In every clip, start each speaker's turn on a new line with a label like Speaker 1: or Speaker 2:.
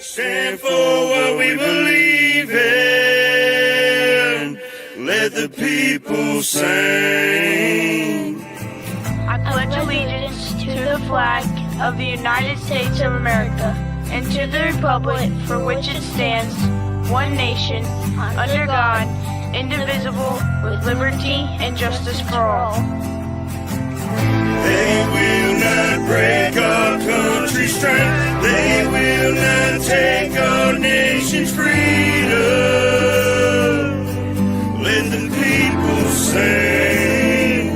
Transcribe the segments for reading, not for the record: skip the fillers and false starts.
Speaker 1: stand for what we believe in. Let the people sing.
Speaker 2: I pledge allegiance to the flag of the United States of America and to the republic for which it stands, one nation, under God, indivisible, with liberty and justice for all.
Speaker 1: They will not break our country's strength. They will not take our nation's freedom. Let the people sing.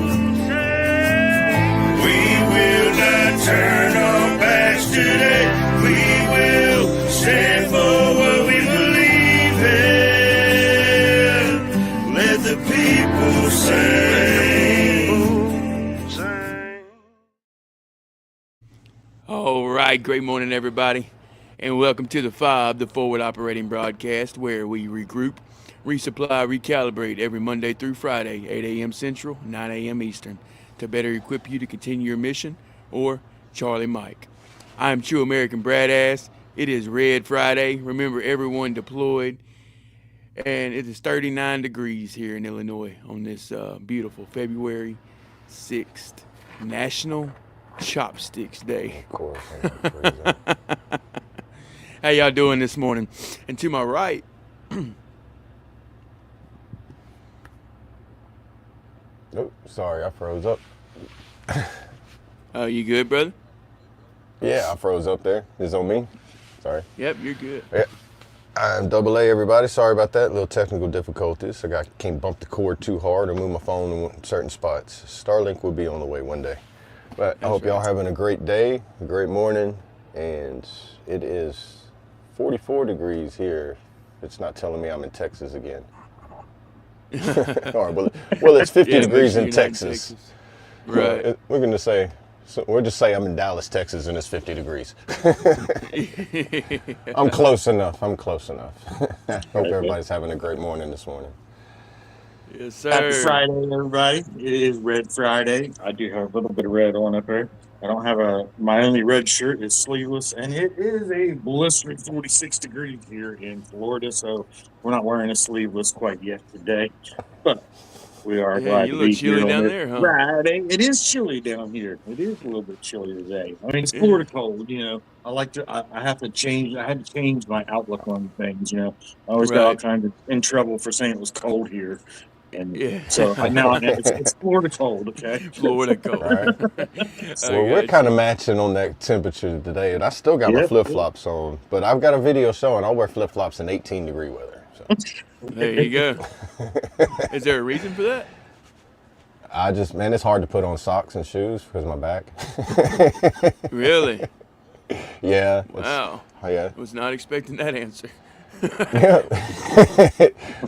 Speaker 1: We will not turn our backs today. We will stand for what we believe in. Let the people sing.
Speaker 3: All right, great morning, everybody, and welcome to the F.O.B, the Forward Operating Broadcast, where we regroup, resupply, recalibrate every Monday through Friday, 8 a.m. Central, 9 a.m. Eastern, to better equip you to continue your mission, or Charlie Mike. I'm True American Brad Ass. It is Red Friday. Remember, everyone deployed, and it is 39 degrees here in Illinois on this beautiful February 6th, National Chopsticks Day.
Speaker 4: Of course.
Speaker 3: How y'all doing this morning? And to my right,
Speaker 4: Oh, sorry, I froze up.
Speaker 3: you good, brother?
Speaker 4: Yeah, I froze up there. It's on me. Sorry.
Speaker 3: Yep, you're good.
Speaker 4: Yeah. I'm Double A, everybody. Sorry about that. Little technical difficulties. Can't bump the cord too hard or move my phone in certain spots. Starlink will be on the way one day. But I hope y'all having a great day, a great morning, and it is 44 degrees here. It's not telling me I'm in Texas again. All right, well, it's 50 degrees in Texas.
Speaker 3: Right.
Speaker 4: We're going to say, we'll just say I'm in Dallas, Texas, and it's 50 degrees. I'm close enough. Hope everybody's having a great morning this morning.
Speaker 3: Yes, sir.
Speaker 5: Happy Friday, everybody. It is Red Friday. I do have a little bit of red on up here. I don't have my only red shirt is sleeveless, and it is a blistering 46 degrees here in Florida, so we're not wearing a sleeveless quite yet today, but we are glad to be here on this Friday. It is chilly down here. It is a little bit chilly today. I mean, it's Florida cold, you know. I had to change my outlook on things, you know. I always got all kinds of in trouble for saying it was cold here. And so now it's Florida cold, okay?
Speaker 3: Florida cold.
Speaker 4: Right. So we're kind of matching on that temperature today, and I still got my flip-flops on, but I've got a video showing I'll wear flip-flops in 18-degree weather. So.
Speaker 3: There you go. Is there a reason for that?
Speaker 4: It's hard to put on socks and shoes because of my back.
Speaker 3: Really?
Speaker 4: Yeah.
Speaker 3: Wow.
Speaker 4: Yeah.
Speaker 3: Was not expecting that answer.
Speaker 4: Yeah.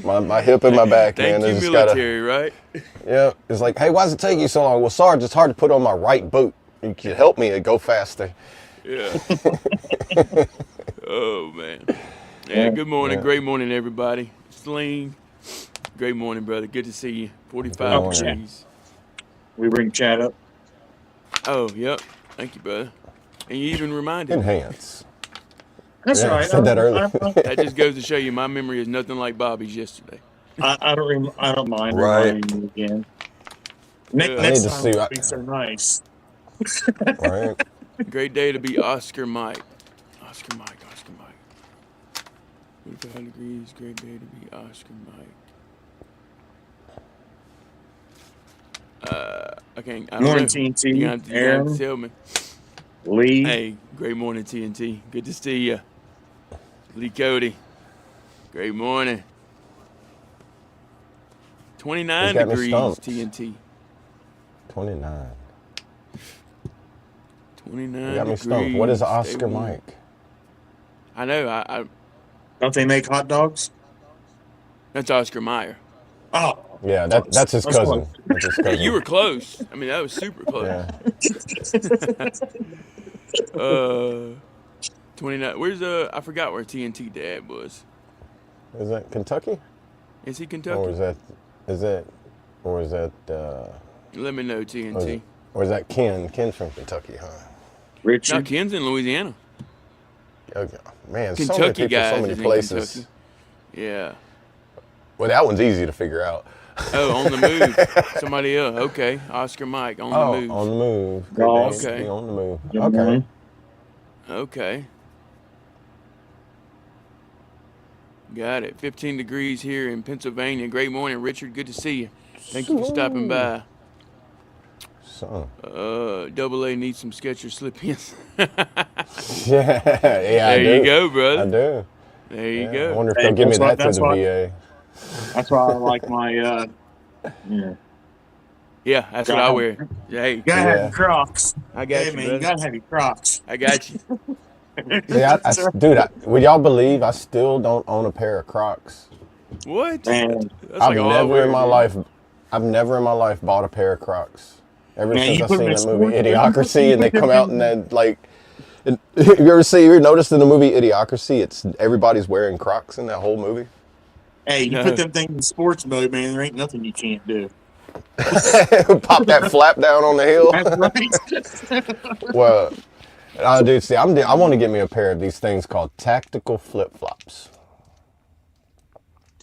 Speaker 4: my hip and my back, man.
Speaker 3: Thank you, military, right?
Speaker 4: Yeah. It's like, hey, why does it take you so long? Well, Sarge, it's hard to put on my right boot. You can help me go faster.
Speaker 3: Yeah. Oh, man. Yeah, good morning. Great morning, everybody. Sling. Great morning, brother. Good to see you. 45 degrees.
Speaker 5: We bring Chad up.
Speaker 3: Oh, yep. Thank you, brother. And you even reminded me.
Speaker 4: Enhance.
Speaker 5: That's right.
Speaker 4: I said that earlier.
Speaker 3: That just goes to show you my memory is nothing like Bobby's yesterday.
Speaker 5: I don't mind reminding you again. Next time will be so nice.
Speaker 4: Right.
Speaker 3: Great day to be Oscar Mike. Oscar Mike. 45 degrees. Great day to be Oscar Mike.
Speaker 5: Morning, TNT.
Speaker 3: You got to tell me.
Speaker 5: Lee.
Speaker 3: Hey, great morning, TNT. Good to see you. Lee Cody. Great morning. 29 degrees, TNT.
Speaker 4: 29.
Speaker 3: 29
Speaker 4: You got me
Speaker 3: degrees.
Speaker 4: stumped. What is Oscar Mike?
Speaker 3: I know.
Speaker 5: Don't they make hot dogs?
Speaker 3: That's Oscar Mayer.
Speaker 5: Oh.
Speaker 4: Yeah, that's his cousin. That's his cousin.
Speaker 3: You were close. I mean, that was super close.
Speaker 4: Yeah.
Speaker 3: 29. Where's I forgot where TNT dad was.
Speaker 4: Is that Kentucky?
Speaker 3: Is he Kentucky?
Speaker 4: Or is that
Speaker 3: Let me know, TNT.
Speaker 4: Or is that Ken? Ken's from Kentucky, huh?
Speaker 5: Richard.
Speaker 3: No, Ken's in Louisiana.
Speaker 4: Okay. Man, so many
Speaker 3: Kentucky
Speaker 4: people, so
Speaker 3: guys
Speaker 4: many
Speaker 3: is in
Speaker 4: places.
Speaker 3: Kentucky. Yeah.
Speaker 4: Well, that one's easy to figure out.
Speaker 3: Oh, on the move. Somebody else. Okay. Oscar Mike on the
Speaker 4: Oh,
Speaker 3: move.
Speaker 4: on the move. Great
Speaker 5: Golf.
Speaker 4: day to be
Speaker 3: Okay.
Speaker 4: on the move. Okay.
Speaker 5: Gemini.
Speaker 3: Okay. Got it. 15 degrees here in Pennsylvania. Great morning, Richard. Good to see you. Thank you for stopping
Speaker 4: Salute.
Speaker 3: by.
Speaker 4: So,
Speaker 3: Double A needs some Skechers slip-ins.
Speaker 4: yeah, I
Speaker 3: There you
Speaker 4: do.
Speaker 3: go,
Speaker 4: I
Speaker 3: brother.
Speaker 4: do.
Speaker 3: There you
Speaker 4: Yeah. I
Speaker 3: go.
Speaker 4: wonder if
Speaker 5: Hey,
Speaker 4: they'll give me
Speaker 5: that's why.
Speaker 4: that through the VA.
Speaker 5: That's why I like my. Yeah.
Speaker 3: Yeah, that's what
Speaker 5: Gotta
Speaker 3: I
Speaker 5: have,
Speaker 3: wear. Hey,
Speaker 5: gotta have your
Speaker 4: Yeah.
Speaker 5: Crocs.
Speaker 3: I
Speaker 5: Hey
Speaker 3: got you,
Speaker 5: man, you
Speaker 3: brother.
Speaker 5: gotta have your Crocs.
Speaker 3: I got you.
Speaker 4: Yeah,
Speaker 5: So,
Speaker 4: dude, would y'all believe I still don't own a pair of Crocs?
Speaker 3: What?
Speaker 5: man,
Speaker 3: That's
Speaker 4: I've
Speaker 3: like all I
Speaker 4: never in
Speaker 3: wear,
Speaker 4: my
Speaker 3: dude.
Speaker 4: life, I've never in my life bought a pair of Crocs. Ever
Speaker 5: man,
Speaker 4: since
Speaker 5: you
Speaker 4: I
Speaker 5: put them
Speaker 4: seen
Speaker 5: in
Speaker 4: that movie
Speaker 5: sports. You
Speaker 4: Idiocracy, and they
Speaker 5: put them
Speaker 4: come out and
Speaker 5: in.
Speaker 4: then like, you noticed in the movie Idiocracy, it's everybody's wearing Crocs in that whole movie.
Speaker 5: Hey, you put
Speaker 3: No.
Speaker 5: them things in sports mode, man. There ain't nothing you can't do.
Speaker 4: Pop that flap down on the hill.
Speaker 5: That's right.
Speaker 4: Well, dude, see, I want to get me a pair of these things called tactical flip flops.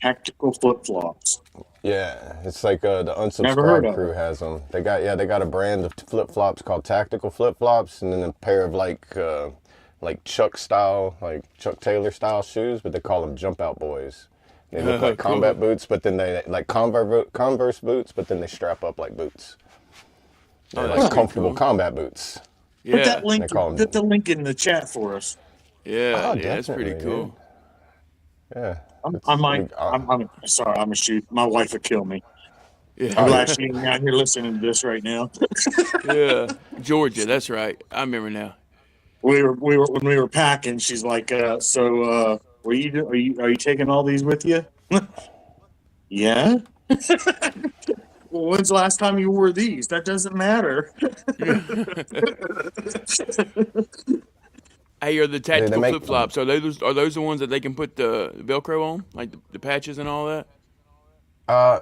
Speaker 5: Tactical flip flops.
Speaker 4: Yeah, it's like the
Speaker 5: Never heard
Speaker 4: Unsubscribe
Speaker 5: of
Speaker 4: crew
Speaker 5: it.
Speaker 4: has them. They got a brand of flip flops called Tactical Flip Flops, and then a pair of like Chuck Taylor style shoes, but they call them Jump Out Boys. They look like
Speaker 3: Cool.
Speaker 4: combat boots, but then they like Converse boots, but then they strap up like boots.
Speaker 3: Oh,
Speaker 4: They're
Speaker 3: that's
Speaker 4: like
Speaker 5: Huh.
Speaker 3: pretty
Speaker 4: comfortable
Speaker 3: cool.
Speaker 4: combat boots.
Speaker 5: Put that
Speaker 3: Yeah.
Speaker 5: link.
Speaker 4: They call
Speaker 5: Put
Speaker 4: them.
Speaker 5: the link in the chat for us.
Speaker 3: Yeah,
Speaker 4: Oh,
Speaker 3: yeah, that's pretty
Speaker 4: definitely, dude.
Speaker 3: cool.
Speaker 4: Yeah,
Speaker 5: I
Speaker 4: it's
Speaker 5: might.
Speaker 4: like,
Speaker 5: I'm sorry. I'm a shoot. My wife would kill me. I'm
Speaker 4: oh
Speaker 3: Yeah.
Speaker 5: glad
Speaker 4: yeah.
Speaker 5: she ain't out here listening to this right now.
Speaker 3: Yeah. Georgia, that's right. I remember now.
Speaker 5: We were when we were packing. She's like, were you are you taking all these with you? Yeah. Well, when's the last time you wore these? That doesn't matter.
Speaker 3: Hey, are the
Speaker 4: They
Speaker 3: tactical
Speaker 4: make.
Speaker 3: flip flops? Are those the ones that they can put the Velcro on, like the patches and all that?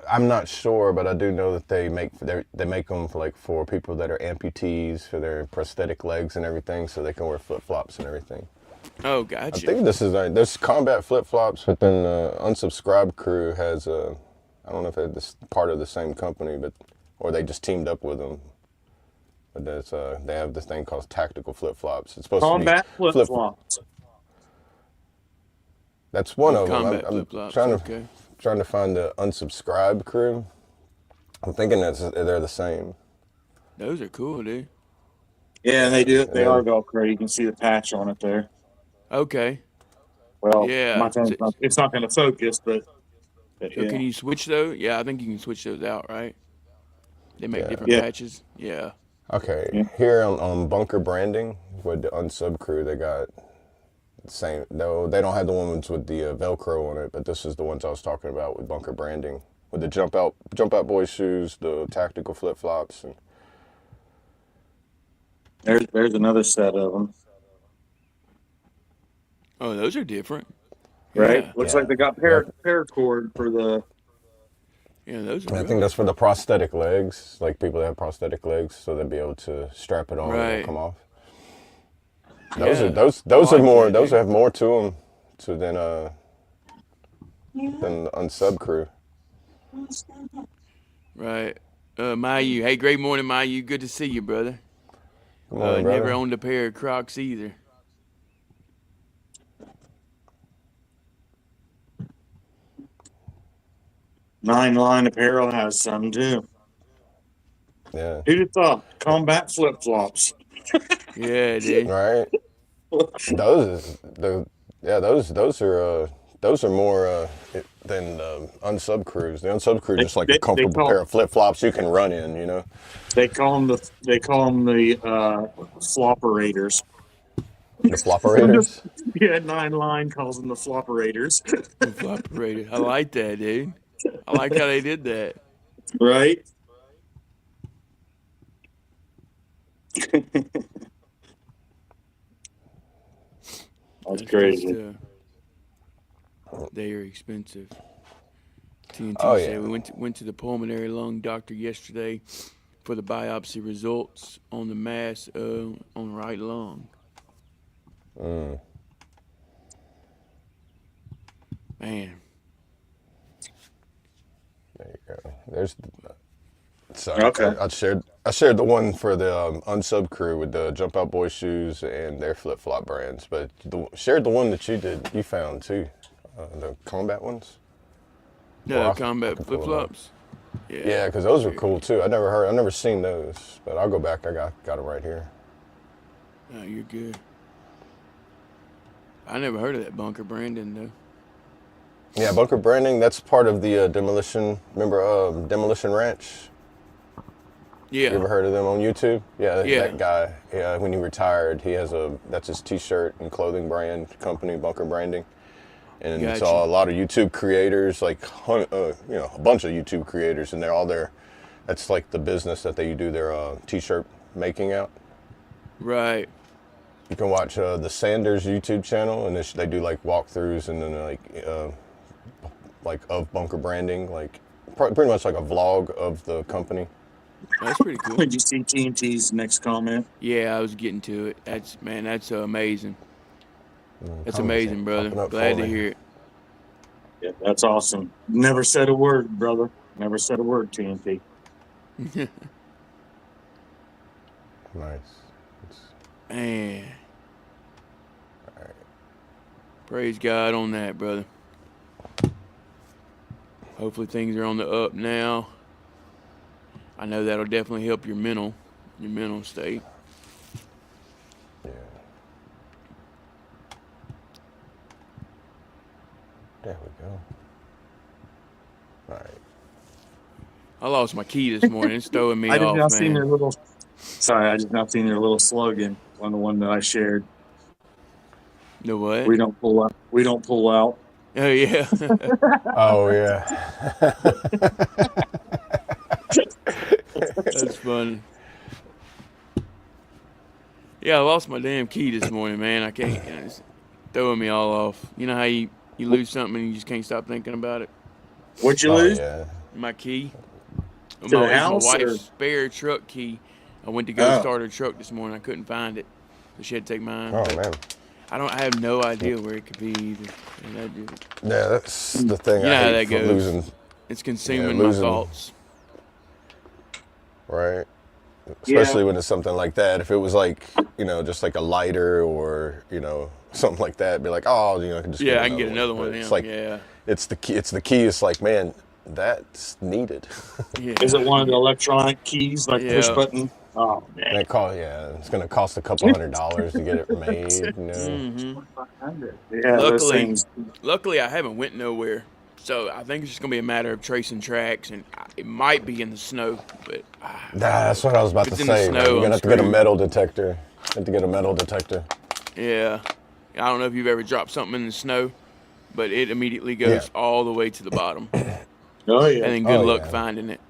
Speaker 4: I'm not sure, but I do know that they make them for people that are amputees for their prosthetic legs and everything, so they can wear flip flops and everything.
Speaker 3: Oh,
Speaker 4: I
Speaker 3: gotcha.
Speaker 4: think there's combat flip flops, but then Unsubscribe crew has I don't know if it's part of the same company, or they just teamed up with them. But they have this thing called tactical flip flops. It's supposed to be
Speaker 5: Combat flip
Speaker 4: flip.
Speaker 5: flops.
Speaker 4: That's one
Speaker 3: Oh,
Speaker 4: of them.
Speaker 3: combat
Speaker 4: I'm
Speaker 3: flip flops.
Speaker 4: trying to
Speaker 3: Okay.
Speaker 4: trying to find the Unsubscribe crew. I'm thinking they're the same.
Speaker 3: Those are cool, dude.
Speaker 5: Yeah, and they do.
Speaker 4: And
Speaker 5: They are
Speaker 4: then
Speaker 5: Velcro. You can see the patch on it there.
Speaker 3: Okay.
Speaker 5: Well, my
Speaker 3: Yeah.
Speaker 5: phone's not, it's not going to focus, but
Speaker 3: So
Speaker 5: yeah,
Speaker 3: can you switch those? Yeah, I think you can switch those out, right? They make
Speaker 4: yeah.
Speaker 3: different
Speaker 5: yeah,
Speaker 3: patches. Yeah.
Speaker 4: Okay,
Speaker 5: yeah.
Speaker 4: here on Bunker Branding with the Unsub crew, they got the same. No, they don't have the ones with the Velcro on it, but this is the ones I was talking about with Bunker Branding, with the jump out boy shoes, the tactical flip flops, and
Speaker 5: There's another set of them.
Speaker 3: Oh, those are different.
Speaker 5: Right?
Speaker 3: Yeah.
Speaker 5: Looks like
Speaker 4: yeah.
Speaker 5: they got
Speaker 4: And
Speaker 5: paracord for the.
Speaker 3: Yeah, those are
Speaker 4: I think
Speaker 3: rough.
Speaker 4: that's for the prosthetic legs, like people that have prosthetic legs, so they'll be able to strap it on and
Speaker 3: Right.
Speaker 4: it'll come off.
Speaker 3: Yeah.
Speaker 4: Those
Speaker 3: I
Speaker 4: are
Speaker 3: like
Speaker 4: more.
Speaker 3: that,
Speaker 4: Those
Speaker 3: dude.
Speaker 4: have more to them than the Unsub crew.
Speaker 3: Right. Mayu. Hey, great morning, Mayu. Good to see you, brother.
Speaker 4: Good morning,
Speaker 3: Never
Speaker 4: brother.
Speaker 3: owned a pair of Crocs either.
Speaker 5: Nine Line Apparel has some too.
Speaker 4: Yeah.
Speaker 5: Who'd have thought? Combat flip flops.
Speaker 3: Yeah, dude.
Speaker 4: Right. Those the yeah those are more than unsub crews. The unsub crew
Speaker 5: They,
Speaker 4: just like a
Speaker 5: they, they
Speaker 4: comfortable pair
Speaker 5: call
Speaker 4: of flip flops you can run in. You know.
Speaker 5: they call them the flopperators.
Speaker 4: The flopperators.
Speaker 5: Yeah, Nine Line calls them the flopperators.
Speaker 3: The flop operator. I like that, dude. I like how they did that.
Speaker 5: Right? That's
Speaker 3: That's good
Speaker 5: crazy.
Speaker 3: stuff. They are expensive.
Speaker 4: Oh
Speaker 3: TNT
Speaker 4: yeah.
Speaker 3: said we went to the pulmonary lung doctor yesterday for the biopsy results on the mass on the right lung. Man.
Speaker 4: There you go. There's. So
Speaker 5: Okay.
Speaker 4: I shared the one for the unsub crew with the Jump Out Boy shoes and their flip flop brands, but shared the one that you found too, the combat ones.
Speaker 3: No,
Speaker 4: Or I
Speaker 3: combat
Speaker 4: can
Speaker 3: flip
Speaker 4: pull it up.
Speaker 3: flops.
Speaker 4: Yeah, because those are cool too. I never seen those, but I'll go back. I got them right here.
Speaker 3: No, you're good. I never heard of that bunker branding though.
Speaker 4: Yeah, bunker branding. That's part of the demolition. Remember Demolition Ranch?
Speaker 3: Yeah.
Speaker 4: You ever heard of them on YouTube? Yeah,
Speaker 3: Yeah.
Speaker 4: that guy. Yeah, when he retired, he has that's his T-shirt and clothing brand company, Bunker Branding. And it's
Speaker 3: Gotcha.
Speaker 4: a lot of YouTube creators, like a bunch of YouTube creators, and they're all there. That's like the business that they do their T-shirt making out.
Speaker 3: Right.
Speaker 4: You can watch the Sanders YouTube channel, and they do like walkthroughs, and then like of Bunker Branding, like pretty much like a vlog of the company.
Speaker 3: That's pretty cool.
Speaker 5: Did you see TNT's next comment?
Speaker 3: Yeah, I was getting to it. That's amazing. That's
Speaker 4: Comments
Speaker 3: amazing,
Speaker 4: ain't
Speaker 3: brother.
Speaker 4: popping up
Speaker 3: Glad
Speaker 4: for
Speaker 3: to
Speaker 4: me.
Speaker 3: hear it.
Speaker 5: Yeah, that's awesome. Never said a word, brother. Never said a word, TNT.
Speaker 4: Nice.
Speaker 3: Man. Praise God on that, brother. Hopefully things are on the up now. I know that'll definitely help your mental state.
Speaker 4: Yeah. There we go. All right.
Speaker 3: I lost my key this morning. It's throwing me
Speaker 5: I did
Speaker 3: off,
Speaker 5: not see
Speaker 3: man.
Speaker 5: their little. Sorry, I did not see their little slogan on the one that I shared.
Speaker 3: The what?
Speaker 5: We don't pull out. We don't pull out.
Speaker 3: Oh, yeah.
Speaker 4: Oh yeah.
Speaker 3: That's funny. Yeah, I lost my damn key this morning, man. I can't. It's throwing me all off. You know how you lose something and you just can't stop thinking about it?
Speaker 5: What'd you
Speaker 4: Oh
Speaker 5: lose?
Speaker 4: yeah.
Speaker 3: My key.
Speaker 5: To the
Speaker 3: It's
Speaker 5: house,
Speaker 3: my
Speaker 5: or-
Speaker 3: wife's spare truck key. I went to go
Speaker 5: Oh.
Speaker 3: start her truck this morning. I couldn't find it. So she had to take mine.
Speaker 4: Oh
Speaker 3: But
Speaker 4: man.
Speaker 3: I have no idea where it could be either. And
Speaker 4: Yeah, that's the thing.
Speaker 3: You know
Speaker 4: I
Speaker 3: how
Speaker 4: hate
Speaker 3: that
Speaker 4: for
Speaker 3: goes.
Speaker 4: losing.
Speaker 3: it's consuming
Speaker 4: losing.
Speaker 3: my thoughts.
Speaker 4: Right. Especially when it's something like that. If it was like, just like a lighter or, something like that, be like, oh, I can just
Speaker 3: Yeah, I can get another one
Speaker 4: But
Speaker 3: now.
Speaker 4: it's like,
Speaker 3: yeah.
Speaker 4: it's the key. It's like, man, that's needed.
Speaker 3: Yeah.
Speaker 5: Is it one of the electronic keys, like push
Speaker 3: Yeah.
Speaker 5: button? Oh man.
Speaker 4: It's going to cost a couple $100 to get it made.
Speaker 3: Mm-hmm.
Speaker 5: Yeah, those
Speaker 3: Luckily,
Speaker 5: things.
Speaker 3: luckily, I haven't went nowhere. So I think it's just going to be a matter of tracing tracks. And it might be in the snow. But
Speaker 4: That's what I was about to
Speaker 3: If it's in the
Speaker 4: say. Man.
Speaker 3: snow,
Speaker 4: You're
Speaker 3: I'm
Speaker 4: going to have to get a
Speaker 3: screwed.
Speaker 4: metal detector. Have to get a metal detector.
Speaker 3: yeah. I don't know if you've ever dropped something in the snow. But it immediately goes all the way to the bottom.
Speaker 5: Oh yeah.
Speaker 3: And then good
Speaker 4: Oh,
Speaker 3: luck
Speaker 4: yeah.
Speaker 3: finding it.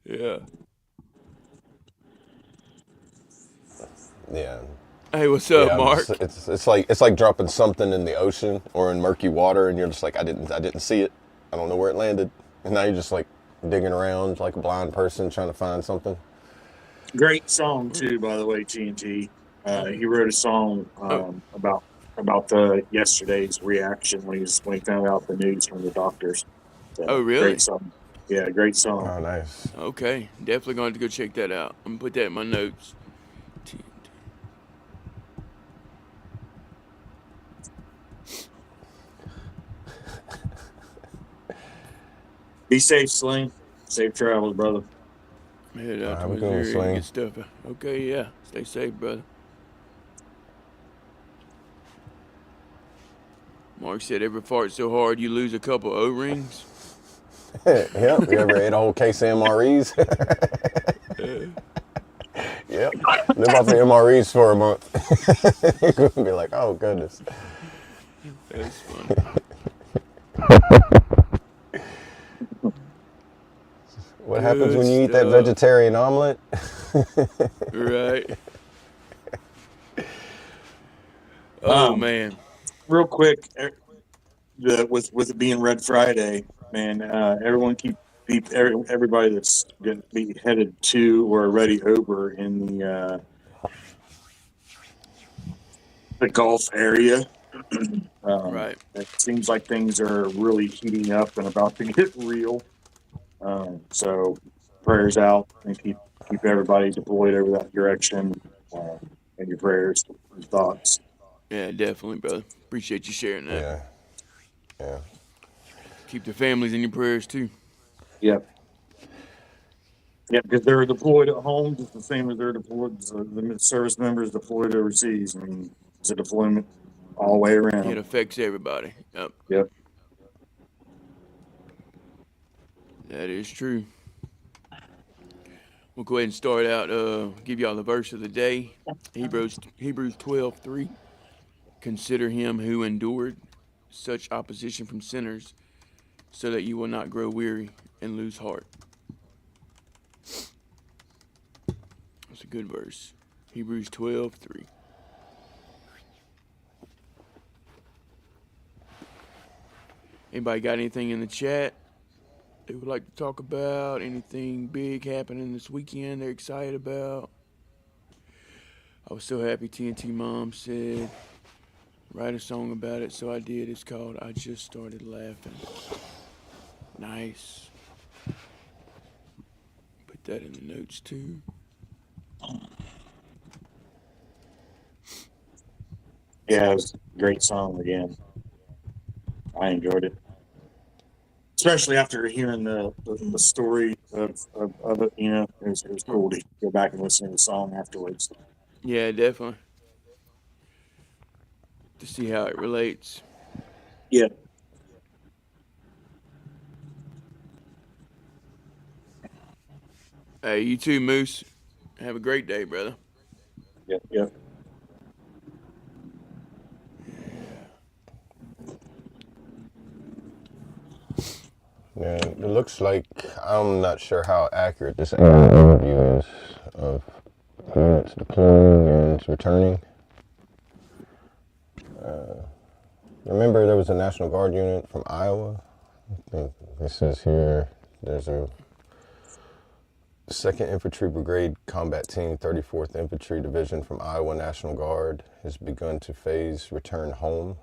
Speaker 3: Yeah.
Speaker 4: Yeah.
Speaker 3: Hey, what's up,
Speaker 4: Yeah,
Speaker 3: Mark?
Speaker 4: it's like dropping something in the ocean or in murky water, and you're just like, I didn't see it. I don't know where it landed, and now you're just like digging around like a blind person trying to find something.
Speaker 5: Great song too, by the way, TNT. He wrote a song about the yesterday's reaction when he found out the news from the doctors. So,
Speaker 3: Oh, really?
Speaker 5: Great song. Yeah, great song.
Speaker 4: Oh, nice.
Speaker 3: Okay, definitely going to go check that out. I'm gonna put that in my notes.
Speaker 5: Be safe, Sling. Safe travels, brother.
Speaker 3: Head out to
Speaker 4: Have a good one,
Speaker 3: Missouri
Speaker 4: Sling.
Speaker 3: and get stuff. Okay, yeah. Stay safe, brother. Mark said every fart so hard you lose a couple O-rings.
Speaker 4: Yep. You ever ate a whole case of MREs? Yep. Live off the MREs for a month. You're gonna be like, oh goodness.
Speaker 3: That's funny.
Speaker 4: What happens when you eat that
Speaker 3: stuff.
Speaker 4: vegetarian omelet?
Speaker 3: Right. Oh, man.
Speaker 5: Real quick, with it being Red Friday, man, everyone everybody that's going to be headed to or already over in the the Gulf area.
Speaker 3: Right.
Speaker 5: It seems like things are really heating up and about to get real. So prayers out and keep everybody deployed over that direction. And your prayers and thoughts.
Speaker 3: Yeah, definitely, brother. Appreciate you sharing that.
Speaker 4: Yeah. Yeah.
Speaker 3: Keep the families in your prayers too.
Speaker 5: Yep. Yeah, because they're deployed at home just the same as they're deployed. So the service members deployed overseas. I mean, it's a deployment all the way around.
Speaker 3: It affects everybody. Yep.
Speaker 5: Yep.
Speaker 3: That is true. We'll go ahead and start out. Give y'all the verse of the day. Hebrews 12:3. Consider him who endured such opposition from sinners, so that you will not grow weary and lose heart. That's a good verse. Hebrews 12:3. Anybody got anything in the chat they would like to talk about? Anything big happening this weekend they're excited about? I was so happy TNT Mom said, write a song about it, so I did. It's called I Just Started Laughing. Nice. Put that in the notes too.
Speaker 5: Yeah, it was a great song again. I enjoyed it. Especially after hearing the story of it, you know, it was cool to go back and listen to the song afterwards.
Speaker 3: Yeah, definitely. To see how it relates.
Speaker 5: Yeah.
Speaker 3: Hey, you too, Moose. Have a great day, brother.
Speaker 5: Yep.
Speaker 4: Yeah, it looks like, I'm not sure how accurate this overview is of units deploying and returning. Remember there was a National Guard unit from Iowa? I think it says here there's a 2nd Infantry Brigade Combat Team, 34th Infantry Division from Iowa National Guard has begun to phase return home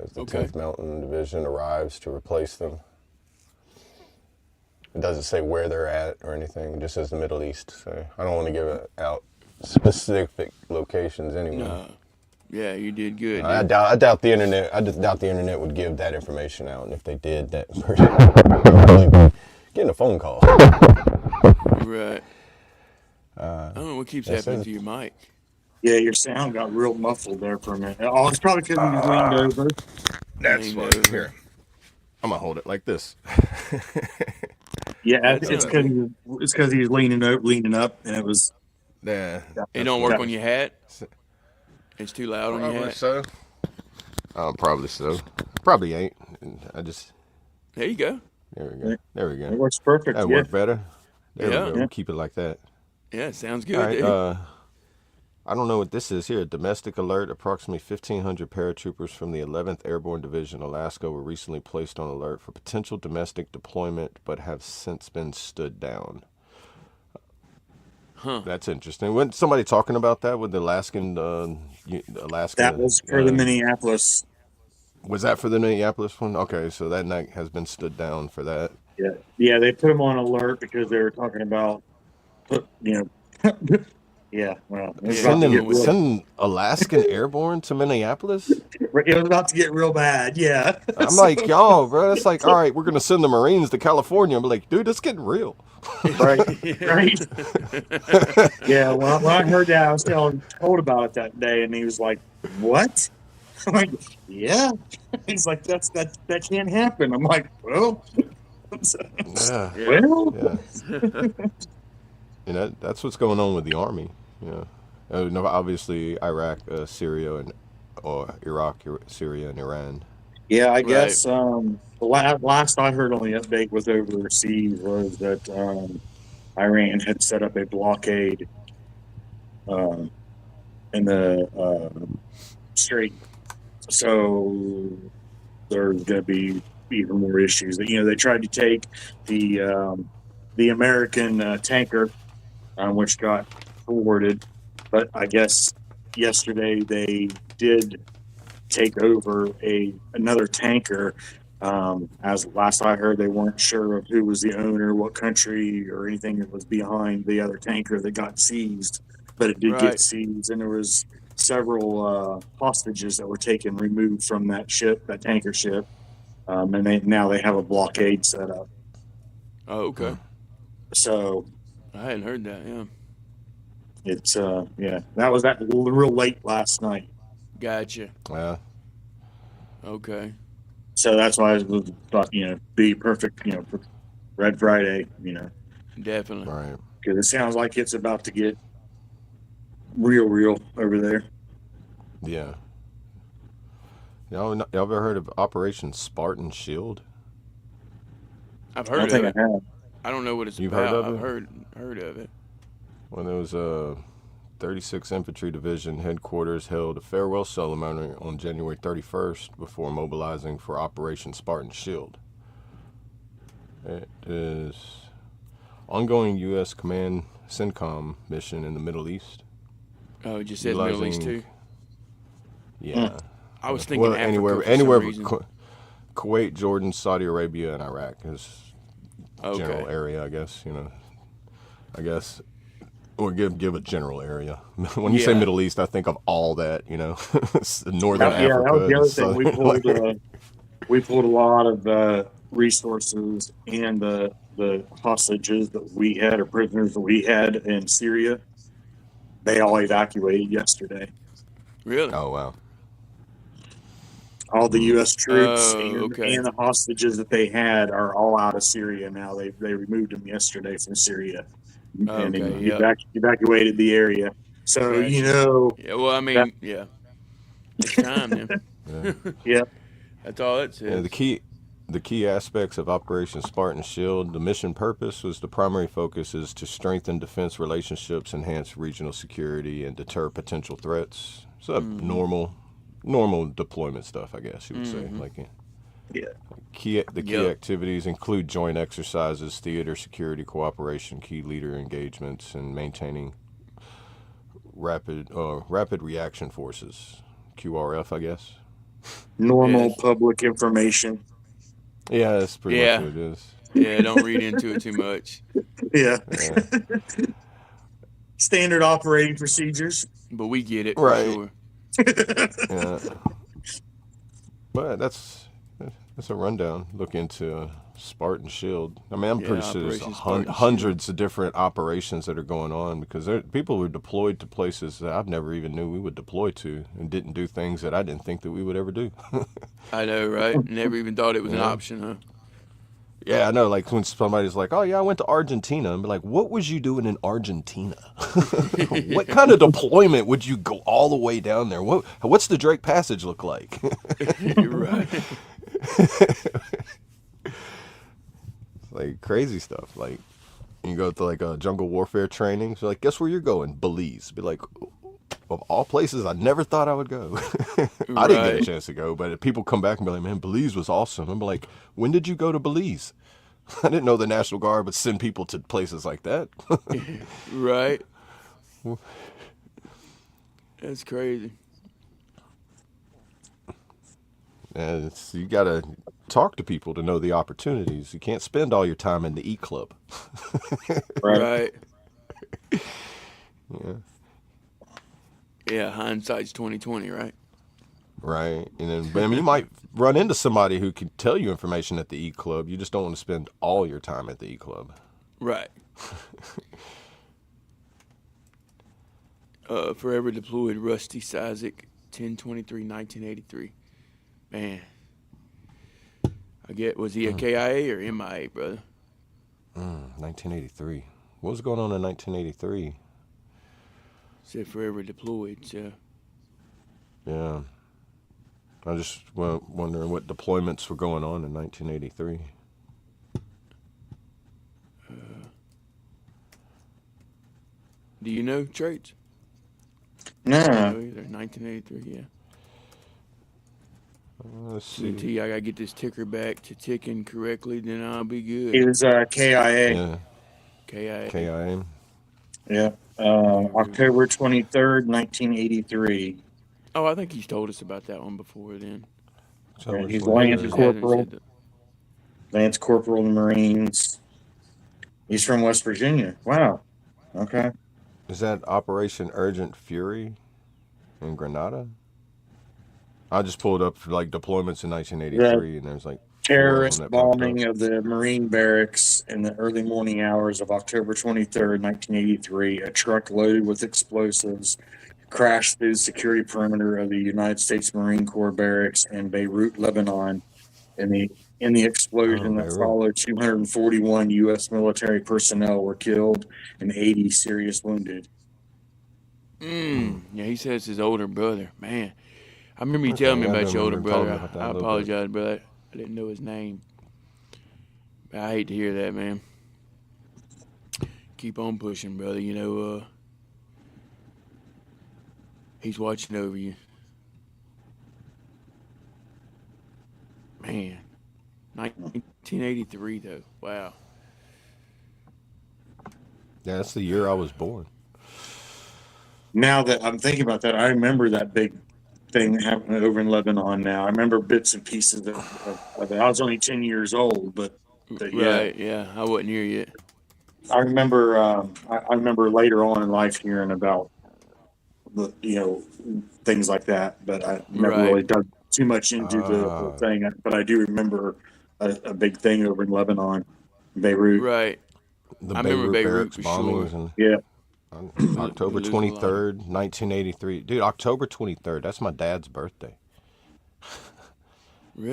Speaker 4: as the 10th Mountain Division arrives to replace them. It doesn't say where they're at or anything, it just says the Middle East. So I don't want to give out specific locations anyway.
Speaker 3: Yeah, you did good.
Speaker 4: I doubt the internet. I just doubt the internet would give that information out, and if they did, that person would probably be getting a phone call.
Speaker 3: Right. I don't know what keeps happening to your mic.
Speaker 5: Yeah, your sound got real muffled there for a minute. Oh, it's probably because you leaned over.
Speaker 4: That's what. Here, I'm gonna hold it like this.
Speaker 5: Yeah, it's because he was leaning up, and it was.
Speaker 4: Yeah.
Speaker 3: It don't work on your hat. It's too loud on your
Speaker 4: Probably
Speaker 3: hat.
Speaker 4: so. Probably so. Probably ain't. I just.
Speaker 3: There you go.
Speaker 4: There we go.
Speaker 5: It works perfect.
Speaker 4: That worked better. There we go.
Speaker 3: Yeah.
Speaker 4: We'll keep it like that.
Speaker 3: Yeah, sounds good.
Speaker 4: All right.
Speaker 3: Dude.
Speaker 4: I don't know what this is here. Domestic alert. Approximately 1,500 paratroopers from the 11th Airborne Division, Alaska, were recently placed on alert for potential domestic deployment, but have since been stood down.
Speaker 3: Huh.
Speaker 4: That's interesting. Wasn't somebody talking about that with the Alaska?
Speaker 5: That was for the Minneapolis.
Speaker 4: Was that for the Minneapolis one? Okay, so that night has been stood down for that.
Speaker 5: Yeah, they put them on alert because they were talking about, you know, yeah. Well,
Speaker 4: sending Alaskan Airborne to Minneapolis.
Speaker 5: It was about to get real bad. Yeah,
Speaker 4: I'm like, yo, bro. It's like, all right, we're gonna send the Marines to California. I'm like, dude, it's getting real.
Speaker 5: Right. Yeah. Well, when I heard that, I was told about it that day, and he was like, "What?" I'm like, "Yeah." He's like, that can't happen." I'm like, "Well,
Speaker 4: yeah. You know, that's what's going on with the Army. You know, obviously Iraq, Syria, or Iraq, Syria, and Iran.
Speaker 5: Yeah, I guess the last I heard on the update was overseas was that Iran had set up a blockade in the strait, so there's going to be even more issues. You know, they tried to take the American tanker, which got forwarded, but I guess yesterday they did take over another tanker. As last I heard, they weren't sure of who was the owner, what country, or anything that was behind the other tanker that got seized. But it did
Speaker 3: Right.
Speaker 5: get seized, and there was several hostages that were taken, removed from that ship, that tanker ship, and now they have a blockade set up.
Speaker 3: Oh, okay.
Speaker 5: So
Speaker 3: I hadn't heard that. Yeah.
Speaker 5: it's that was real late last night.
Speaker 3: Gotcha.
Speaker 4: Yeah.
Speaker 3: Okay.
Speaker 5: So that's why I thought, be perfect, for Red Friday,
Speaker 3: Definitely.
Speaker 4: Right.
Speaker 5: because it sounds like it's about to get real over there.
Speaker 4: Yeah. Y'all ever heard of Operation Spartan Shield?
Speaker 3: I've
Speaker 5: I don't
Speaker 3: heard of
Speaker 5: think
Speaker 3: it.
Speaker 5: I have.
Speaker 3: I don't know what it's
Speaker 4: You've heard
Speaker 3: about.
Speaker 4: of
Speaker 3: I've
Speaker 4: it?
Speaker 3: heard of it.
Speaker 4: When there was a 36th Infantry Division headquarters held a farewell ceremony on January 31st before mobilizing for Operation Spartan Shield. It is ongoing U.S. Command CENTCOM mission in the Middle East.
Speaker 3: Oh, it just says Middle East too.
Speaker 4: Yeah.
Speaker 3: I was thinking Africa for some
Speaker 4: anywhere
Speaker 3: reason.
Speaker 4: but Kuwait, Jordan, Saudi Arabia, and Iraq is
Speaker 3: Okay.
Speaker 4: general area, I guess. I guess, or give a general area. When you say
Speaker 3: Yeah.
Speaker 4: Middle East, I think of all that. Northern
Speaker 5: Yeah,
Speaker 4: Africa.
Speaker 5: that was the
Speaker 4: and
Speaker 5: other thing.
Speaker 4: southern-
Speaker 5: We pulled a lot of resources and the hostages that we had, or prisoners that we had in Syria. They all evacuated yesterday.
Speaker 3: Really?
Speaker 4: Oh wow.
Speaker 5: All the U.S. troops
Speaker 3: okay.
Speaker 5: and the hostages that they had are all out of Syria now. They removed them yesterday from Syria, and
Speaker 3: Okay,
Speaker 5: they
Speaker 3: yep.
Speaker 5: evacuated the area. So
Speaker 3: Gotcha. Yeah. Well, I mean, yeah. It's time then.
Speaker 5: yeah,
Speaker 3: That's all it
Speaker 4: Yeah,
Speaker 3: says.
Speaker 4: the key aspects of Operation Spartan Shield, the mission purpose was the primary focus is to strengthen defense relationships, enhance regional security, and deter potential threats. So normal deployment stuff, I guess you would say. Like
Speaker 5: yeah.
Speaker 4: key
Speaker 3: Yep.
Speaker 4: activities include joint exercises, theater security cooperation, key leader engagements, and maintaining rapid reaction forces, QRF, I guess.
Speaker 5: Normal
Speaker 3: Yes.
Speaker 5: public information.
Speaker 4: Yeah, that's pretty
Speaker 3: Yeah.
Speaker 4: much what it is.
Speaker 3: Yeah, don't read into it too much.
Speaker 5: Yeah.
Speaker 4: Yeah.
Speaker 5: Standard operating procedures.
Speaker 3: But we get it
Speaker 4: Right.
Speaker 3: for sure.
Speaker 4: Yeah. But that's a rundown. Look into Spartan Shield. I mean, I'm
Speaker 3: Yeah,
Speaker 4: pretty sure there's
Speaker 3: Operation Spartan
Speaker 4: hundreds of different operations that are going on because people were deployed to places that I've never even knew we would deploy to and didn't do things that I didn't think that we would ever do.
Speaker 3: I know, right? Never even thought it was an
Speaker 4: Yeah.
Speaker 3: option, huh?
Speaker 4: Yeah, I know. Like when somebody's like, "Oh yeah, I went to Argentina," and be like, "What was you doing in Argentina? What kind of deployment would you go all the way down there? What's the Drake Passage look like?"
Speaker 3: You're right.
Speaker 4: Like crazy stuff. Like you go to like a jungle warfare training. So like, guess where you're going? Belize. Be like, of all places, I never thought I would go. I didn't get a
Speaker 3: Right.
Speaker 4: chance to go, but people come back and be like, "Man, Belize was awesome." I'm like, "When did you go to Belize?" I didn't know the National Guard would send people to places like that.
Speaker 3: Right. That's crazy.
Speaker 4: And you gotta talk to people to know the opportunities. You can't spend all your time in the E Club.
Speaker 3: Right.
Speaker 4: Yeah.
Speaker 3: Yeah, hindsight's 2020, right?
Speaker 4: Right. And then, but I mean, you might run into somebody who can tell you information at the E Club. You just don't want to spend all your time at the E Club.
Speaker 3: Right. Forever deployed Rusty Sizik, 10/23/1983. Man. Was he a KIA or MIA, brother?
Speaker 4: 1983. What was going on in 1983?
Speaker 3: Said forever deployed, so.
Speaker 4: Yeah. I just wondering what deployments were going on in 1983.
Speaker 3: Do you know traits?
Speaker 5: No.
Speaker 3: No, either. 1983, yeah.
Speaker 4: Let's
Speaker 3: See,
Speaker 4: see.
Speaker 3: I gotta get this ticker back to ticking correctly, then I'll be good.
Speaker 5: It was KIA.
Speaker 4: Yeah.
Speaker 3: KIA.
Speaker 4: KIA.
Speaker 5: Yeah. October 23rd, 1983.
Speaker 3: Oh, I think he's told us about that one before then.
Speaker 4: October
Speaker 5: He's
Speaker 3: Maybe he
Speaker 5: Lance
Speaker 3: just
Speaker 4: 23rd.
Speaker 3: hasn't
Speaker 5: Corporal.
Speaker 3: said that.
Speaker 5: Lance Corporal in the Marines. He's from West Virginia. Wow. Okay.
Speaker 4: Is that Operation Urgent Fury in Grenada? I just pulled up for like deployments in
Speaker 5: The
Speaker 4: 1983, and there's like 4 of them
Speaker 5: terrorist
Speaker 4: that popped up.
Speaker 5: bombing of the Marine barracks in the early morning hours of October 23rd, 1983. A truck loaded with explosives crashed through the security perimeter of the United States Marine Corps barracks in Beirut, Lebanon. In the explosion
Speaker 4: Oh,
Speaker 5: that
Speaker 4: Beirut.
Speaker 5: followed, 241 U.S. military personnel were killed and 80 serious wounded.
Speaker 3: Yeah, he says his older brother. Man, I remember you
Speaker 4: Okay,
Speaker 3: telling me
Speaker 4: yeah, I do
Speaker 3: about your older
Speaker 4: remember him talking
Speaker 3: brother.
Speaker 4: about that
Speaker 3: I
Speaker 4: a little bit.
Speaker 3: apologize, brother. I didn't know his name. I hate to hear that, man. Keep on pushing, brother. You know, he's watching over you. Man, 1983 though. Wow.
Speaker 4: Yeah, that's the year I was born.
Speaker 5: Now that I'm thinking about that, I remember that big thing that happened over in Lebanon. Now I remember bits and pieces of it. I was only 10 years old, but yeah,
Speaker 3: Right. Yeah, I wasn't here yet.
Speaker 5: I remember. I remember later on in life hearing about the things like that, but I never
Speaker 3: Right.
Speaker 5: really dug too much into the whole
Speaker 4: Uh,
Speaker 5: thing. But I do remember a big thing over in Lebanon, Beirut.
Speaker 3: Right.
Speaker 4: the
Speaker 3: I remember
Speaker 4: Beirut
Speaker 3: Beirut
Speaker 4: barracks
Speaker 3: for sure.
Speaker 4: bombings and
Speaker 5: Yeah,
Speaker 3: We
Speaker 4: October
Speaker 3: losing a lot of.
Speaker 4: 23rd, 1983. Dude, October 23rd, that's my dad's birthday.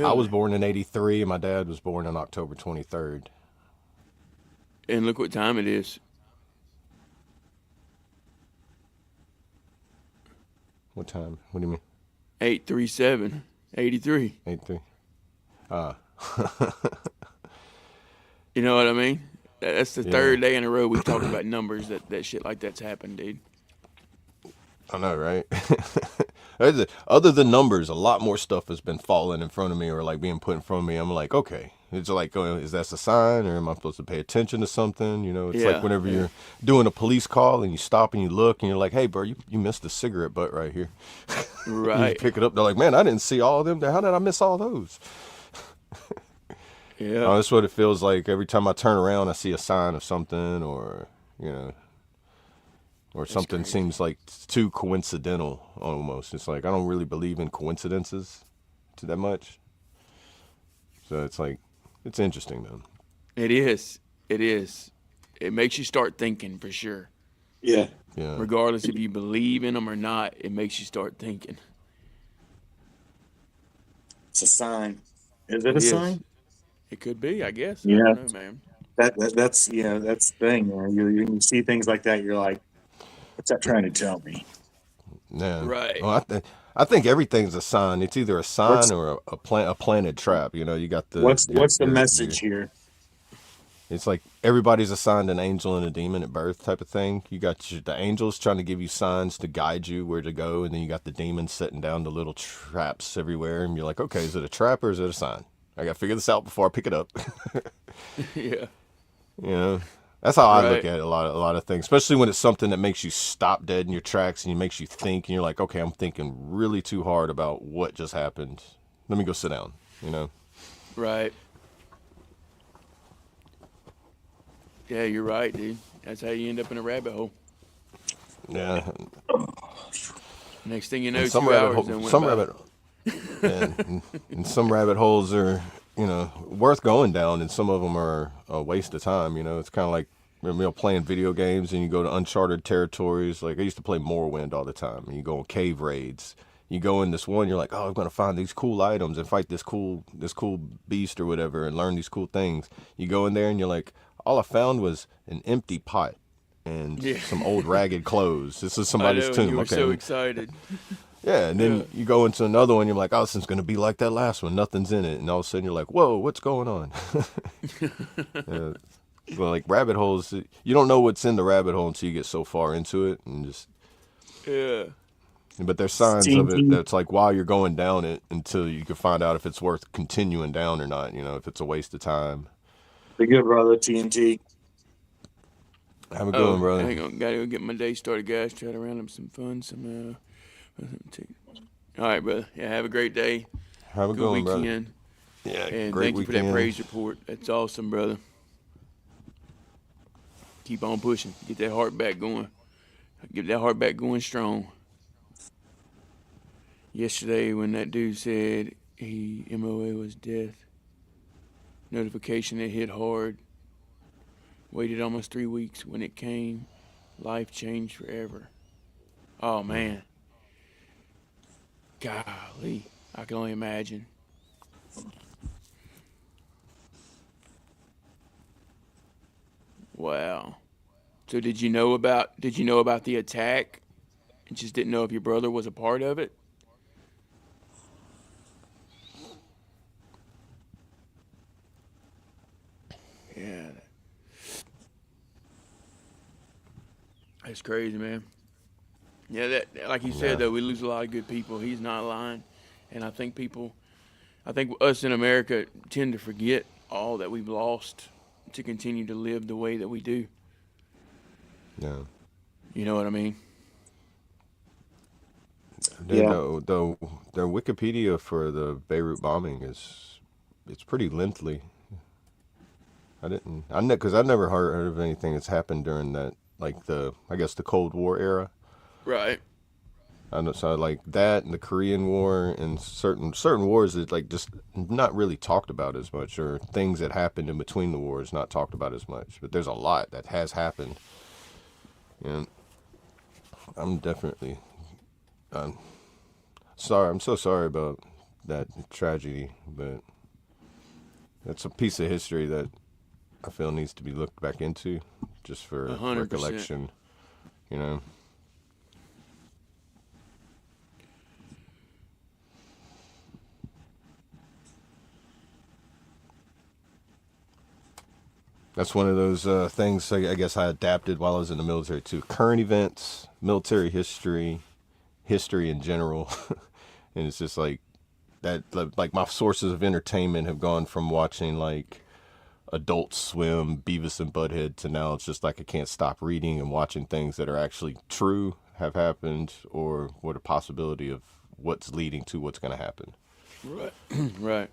Speaker 4: I was
Speaker 3: Really?
Speaker 4: born in 83 and my dad was born on October 23rd.
Speaker 3: And look what time it is.
Speaker 4: What time? What do you mean?
Speaker 3: 837. 83.
Speaker 4: 83.
Speaker 3: You know what I mean? That's the
Speaker 4: Yeah.
Speaker 3: third day in a row we've talked about numbers that shit like that's happened, dude.
Speaker 4: I know, right? Other than numbers, a lot more stuff has been falling in front of me or like being put in front of me. I'm like, okay, it's like, is that a sign or am I supposed to pay attention to something? You know, it's like
Speaker 3: Yeah.
Speaker 4: whenever
Speaker 3: Yeah.
Speaker 4: you're doing a police call and you stop and you look and you're like, hey, bro, you missed a cigarette butt right here. You
Speaker 3: Right.
Speaker 4: pick it up. They're like, man, I didn't see all of them. How did I miss all those?
Speaker 3: Yeah.
Speaker 4: That's what it feels like every time I turn around. I see a sign of something, or or something
Speaker 3: crazy.
Speaker 4: seems like too coincidental. Almost, it's like I don't really believe in coincidences to that much. So it's like it's interesting, man.
Speaker 3: It is. It is. It makes you start thinking for sure.
Speaker 5: yeah.
Speaker 4: Yeah,
Speaker 3: Regardless if you believe in them or not, it makes you start thinking.
Speaker 5: It's a sign. Is it
Speaker 3: It
Speaker 5: a
Speaker 3: is.
Speaker 5: sign?
Speaker 3: It could be, I guess. I
Speaker 5: Yeah.
Speaker 3: don't know, man.
Speaker 5: That's that's the thing. You see things like that, you're like, what's that trying to tell me?
Speaker 4: yeah.
Speaker 3: Right.
Speaker 4: Well, I think everything's a sign. It's either a sign
Speaker 5: What's
Speaker 4: or a planted trap. You got
Speaker 5: what's the
Speaker 4: your
Speaker 5: message here?
Speaker 4: It's like everybody's assigned an angel and a demon at birth type of thing. You got the angels trying to give you signs to guide you where to go, and then you got the demons setting down the little traps everywhere, and you're like, okay, is it a trap or is it a sign? I got to figure this out before I pick it up.
Speaker 3: Yeah.
Speaker 4: That's how I look
Speaker 3: Right.
Speaker 4: at it, a lot of things, especially when it's something that makes you stop dead in your tracks and it makes you think, and you're like, okay, I'm thinking really too hard about what just happened. Let me go sit down.
Speaker 3: Right. Yeah, you're right, dude. That's how you end up in a rabbit hole.
Speaker 4: Yeah.
Speaker 3: Next thing you know,
Speaker 4: And some
Speaker 3: 2
Speaker 4: rabbit
Speaker 3: hours
Speaker 4: hole,
Speaker 3: then went
Speaker 4: some
Speaker 3: by.
Speaker 4: rabbit and some rabbit holes are worth going down, and some of them are a waste of time. It's kind of like playing video games and you go to uncharted territories. Like I used to play Morrowind all the time, and you go on cave raids. You go in this one, you're like, oh, I'm gonna find these cool items and fight this cool beast or whatever, and learn these cool things. You go in there and you're like, all I found was an empty pot and
Speaker 3: Yeah.
Speaker 4: some old ragged clothes. This is
Speaker 3: I
Speaker 4: somebody's
Speaker 3: know, and you
Speaker 4: tomb.
Speaker 3: were
Speaker 4: Okay,
Speaker 3: so excited.
Speaker 4: yeah, and then
Speaker 3: Yeah.
Speaker 4: you go into another one, you're like, oh, this is going to be like that last one. Nothing's in it. And all of a sudden you're like, whoa, what's going on? Yeah. Well, like rabbit holes, you don't know what's in the rabbit hole until you get so far into it.
Speaker 3: Yeah.
Speaker 4: But there's signs of it
Speaker 5: TNT.
Speaker 4: that's like while you're going down it until you can find out if it's worth continuing down or not, if it's a waste of time.
Speaker 5: The good brother TNT.
Speaker 4: Have a good one, brother.
Speaker 3: hang on. Gotta go get my day started, guys. Try to round up some fun. All right, brother. Yeah, have a great day.
Speaker 4: Have a
Speaker 3: Good
Speaker 4: good one, brother.
Speaker 3: weekend.
Speaker 4: Yeah,
Speaker 3: And
Speaker 4: great
Speaker 3: thank you for
Speaker 4: weekend.
Speaker 3: that praise report. That's awesome, brother. Keep on pushing. Get that heart back going. Get that heart back going strong. Yesterday, when that dude said he MOA was death, notification that hit hard. Waited almost 3 weeks. When it came, life changed forever. Oh man, golly, I can only imagine. Wow. So did you know about the attack and just didn't know if your brother was a part of it? Yeah, that's crazy, man. Yeah, that like you said
Speaker 4: Yeah.
Speaker 3: though, we lose a lot of good people. He's not lying, and I think us in America tend to forget all that we've lost to continue to live the way that we do.
Speaker 4: Yeah.
Speaker 3: You know what I mean?
Speaker 5: Yeah.
Speaker 4: The Wikipedia for the Beirut bombing it's pretty lengthy. Because I never heard of anything that's happened during that, like I guess the Cold War era.
Speaker 3: Right.
Speaker 4: I know, so like that and the Korean War and certain wars that like just not really talked about as much, or things that happened in between the wars not talked about as much. But there's a lot that has happened, and I'm definitely sorry. I'm so sorry about that tragedy, but that's a piece of history that I feel needs to be looked back into, just for
Speaker 3: 100%.
Speaker 4: recollection. You know. That's one of those things I guess I adapted while I was in the military too. Current events, military history, history in general. And it's just like that, like my sources of entertainment have gone from watching like Adult Swim, Beavis and Butthead, to now it's just like I can't stop reading and watching things that are actually true, have happened, or what a possibility of what's leading to what's going to happen.
Speaker 3: Right. Right.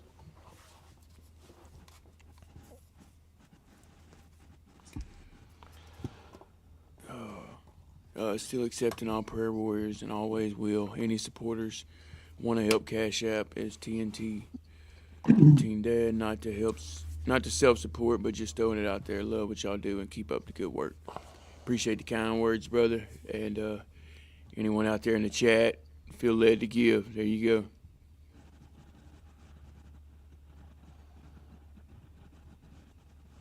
Speaker 3: Still accepting all prayer warriors and always will. Any supporters want to help Cash App is TNT Teen Dad. Not to self support, but just throwing it out there. Love what y'all do and keep up the good work. Appreciate the kind words, brother. And anyone out there in the chat, feel led to give. There you go.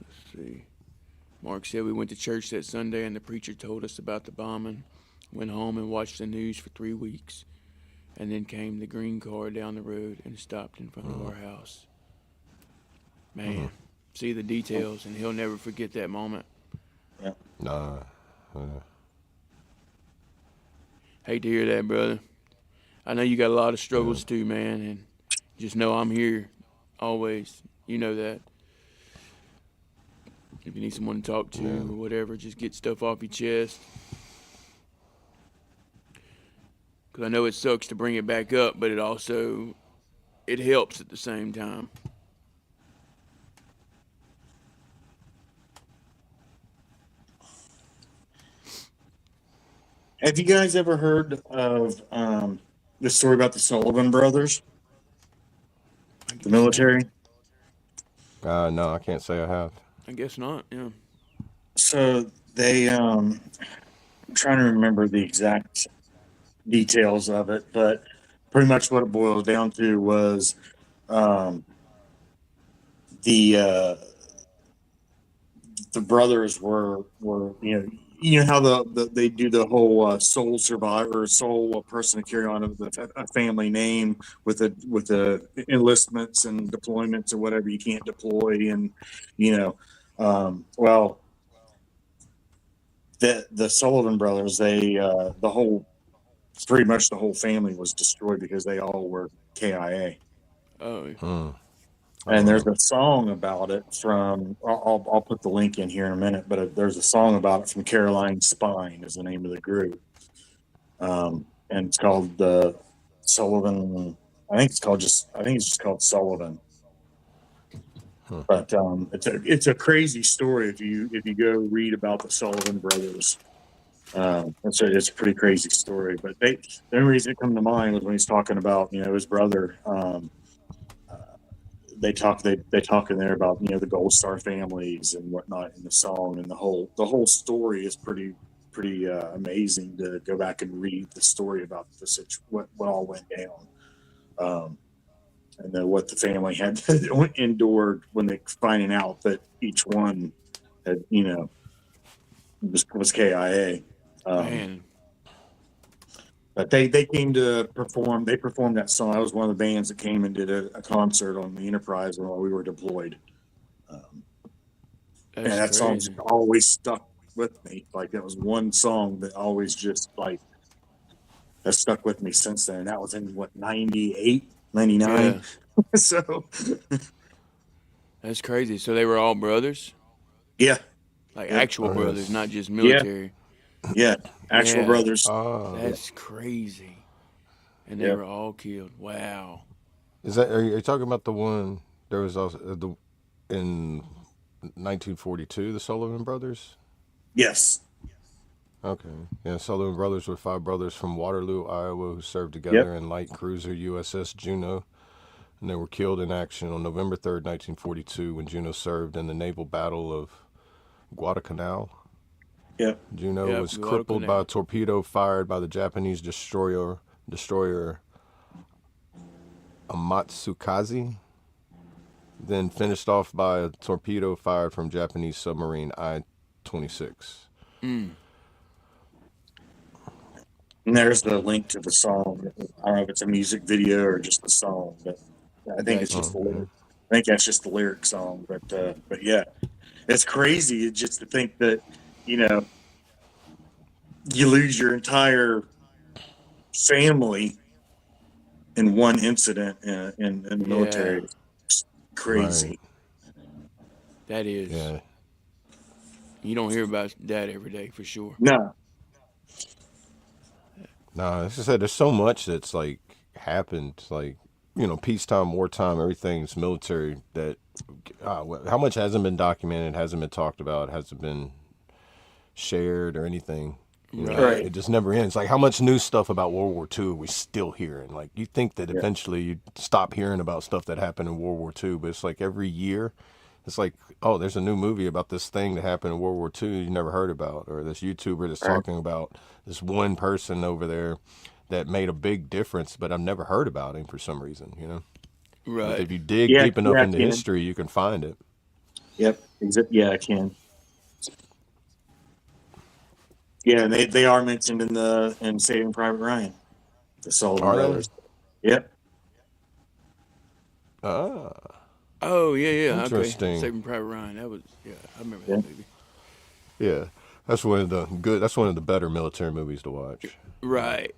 Speaker 3: Let's see. Mark said we went to church that Sunday and the preacher told us about the bombing. Went home and watched the news for 3 weeks. And then came the green car down the road and stopped in front of our house. Man, see the details, and he'll never forget that moment.
Speaker 5: Yeah.
Speaker 4: Nah.
Speaker 3: Hate to hear that, brother. I know you got a lot of struggles too, man, and just know I'm here always. You know that. If you need someone to talk to or whatever, just get stuff off your chest. Because I know it sucks to bring it back up, but it helps at the same time.
Speaker 5: Have you guys ever heard of the story about the Sullivan brothers, the military?
Speaker 4: No, I can't say I have.
Speaker 3: I guess not, yeah.
Speaker 5: So they, I'm trying to remember the exact details of it, but pretty much what it boiled down to was um, the the brothers were you know how they do the whole sole survivor, sole person to carry on a family name with the enlistments and deployments or whatever you can't deploy, and you know well, the Sullivan brothers, they the whole pretty much the whole family was destroyed because they all were KIA.
Speaker 3: Oh,
Speaker 5: And there's a song about it from. I'll put the link in here in a minute, but there's a song about it from Caroline Spine is the name of the group, and it's called Sullivan. I think it's just called Sullivan. But it's a crazy story if you go read about the Sullivan brothers. It's a pretty crazy story. But the only reason it come to mind was when he's talking about his brother. They talk in there about the Gold Star families and whatnot in the song, and the whole story is pretty amazing to go back and read the story about what all went down, and then what the family had endured when they finding out that each one had was KIA.
Speaker 3: Man.
Speaker 5: But they came to perform. They performed that song. I was one of the bands that came and did a concert on the Enterprise while we were deployed. And that song's always stuck with me. Like, that was one song that always just has stuck with me since then. That was in 98, 99.
Speaker 3: Yeah.
Speaker 5: So
Speaker 3: That's crazy. So they were all brothers?
Speaker 5: yeah,
Speaker 3: Like actual brothers, not just military.
Speaker 5: yeah, actual brothers.
Speaker 3: That's crazy. And they were all killed. Wow.
Speaker 4: Are you talking about the one? There was also in 1942, the Sullivan brothers.
Speaker 5: Yes.
Speaker 4: Okay. Yeah, Sullivan brothers were 5 brothers from Waterloo, Iowa, who served together in light cruiser USS Juneau, and they were killed in action on November 3rd, 1942, when Juneau served in the naval battle of Guadalcanal.
Speaker 5: Yep.
Speaker 4: Juneau was crippled by a torpedo fired by the Japanese destroyer Amatsukaze, then finished off by a torpedo fired from Japanese submarine I-26.
Speaker 3: Mm.
Speaker 5: And there's the link to the song. I don't know if it's a music video or just the song, but I think it's just the lyric. I think that's just the lyric song. But yeah, it's crazy just to think that you lose your entire family in one incident in the military. It's crazy.
Speaker 4: Right.
Speaker 3: That is.
Speaker 4: Yeah.
Speaker 3: You don't hear about that every day for sure.
Speaker 5: No.
Speaker 4: No, as I said, there's so much that's like happened, like, peacetime, wartime, everything's military that how much hasn't been documented, hasn't been talked about, hasn't been shared or anything.
Speaker 5: Right.
Speaker 4: It just never ends. Like, how much new stuff about World War II are we still hearing? Like, you think that eventually you'd stop hearing about stuff that happened in World War II, but it's like every year, it's like, oh, there's a new movie about this thing that happened in World War II you never heard about, or this YouTuber that's talking about this one person over there that made a big difference, but I've never heard about him for some reason,
Speaker 3: Right.
Speaker 4: Like, if you dig deep enough into history, you can find it.
Speaker 5: Yep. Yeah, I can. Yeah, and they are mentioned in Saving Private Ryan, the Sullivan brothers. Yep.
Speaker 3: Oh, yeah.
Speaker 4: Interesting.
Speaker 3: Okay. Saving Private Ryan. That was, I remember that movie.
Speaker 4: Yeah, that's one of the better military movies to watch.
Speaker 3: Right.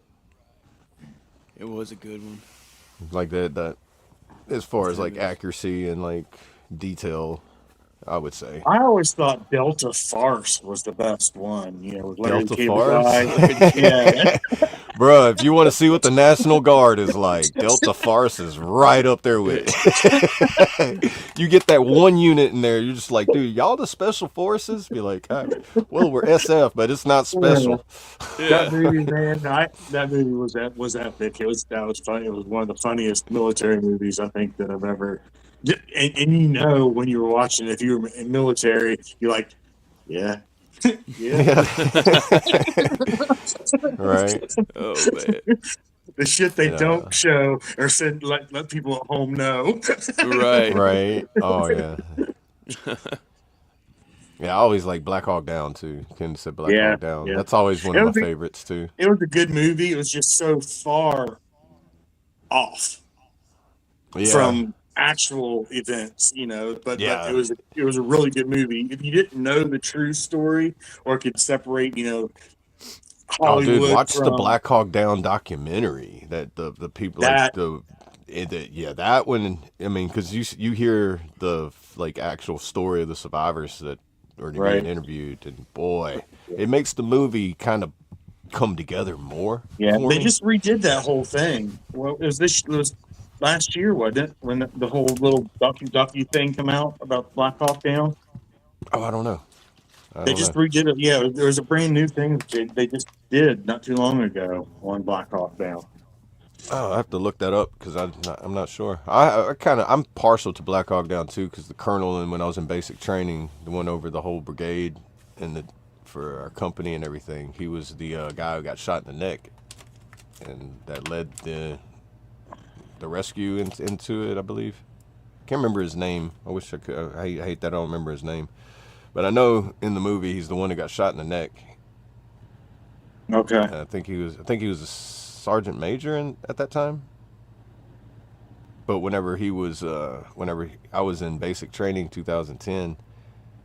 Speaker 3: It was a good one.
Speaker 4: Like that as far as like accuracy and like detail, I would say.
Speaker 5: I always thought Delta Farce was the best one. With Larry
Speaker 4: Delta
Speaker 5: Cable
Speaker 4: Farce?
Speaker 5: Guy. Yeah.
Speaker 4: Bruh, if you want to see what the National Guard is like, Delta Farce is right up there with it. You get that one unit in there, you're just like, dude, y'all the Special Forces? Be like, well, we're SF, but it's not special.
Speaker 5: That movie, man, that movie was epic. That was funny. It was one of the funniest military movies I think that I've ever. And when you were watching, if you were in military, you're like, yeah.
Speaker 4: Right.
Speaker 3: Oh, man.
Speaker 5: The shit they don't show or let people at home know.
Speaker 3: Right.
Speaker 4: Oh, yeah. Yeah, I always like Black Hawk Down, too. Ken said Black Hawk Down.
Speaker 5: Yeah.
Speaker 4: That's always one of my favorites, too.
Speaker 5: It was a good movie. It was just so far off from actual events, but it was a really good movie. If you didn't know the true story or could separate, Hollywood
Speaker 4: dude, watch
Speaker 5: from
Speaker 4: the Black Hawk Down documentary that the people that one. I mean, because you hear the like actual story of the survivors that are being interviewed, and boy, it makes the movie kind of come together more.
Speaker 5: Yeah,
Speaker 4: for
Speaker 5: they
Speaker 4: me.
Speaker 5: just redid that whole thing. Well, it was last year, wasn't it? When the whole little docu thing come out about Black Hawk Down.
Speaker 4: Oh, I don't know.
Speaker 5: They just redid it. Yeah, there was a brand new thing they just did not too long ago on Black Hawk Down.
Speaker 4: Oh, I have to look that up because I'm not sure. I'm partial to Black Hawk Down too because the colonel, and when I was in basic training, the one over the whole brigade and for our company and everything, he was the guy who got shot in the neck, and that led the rescue into it, I believe. Can't remember his name. I wish I could. I hate that I don't remember his name, but I know in the movie he's the one who got shot in the neck.
Speaker 5: Okay.
Speaker 4: I think he was a sergeant major at that time. But whenever I was in basic training 2010,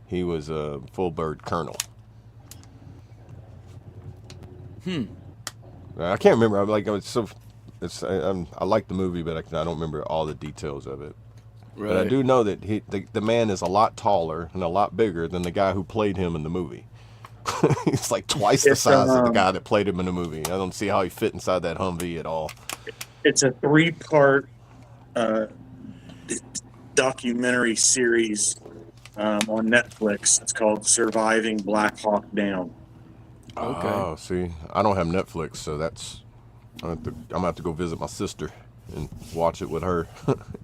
Speaker 4: he was a full bird colonel. I can't remember. I like the movie, but I don't remember all the details of it.
Speaker 3: Right.
Speaker 4: But I do know that the man is a lot taller and a lot bigger than the guy who played him in the movie. He's like twice the size of the guy that played him in the movie. I don't see how he fit inside that Humvee at all.
Speaker 5: It's a 3-part documentary series on Netflix. It's called Surviving Black Hawk Down.
Speaker 3: Okay.
Speaker 4: Oh, see, I don't have Netflix, so I'm gonna have to go visit my sister and watch it with her.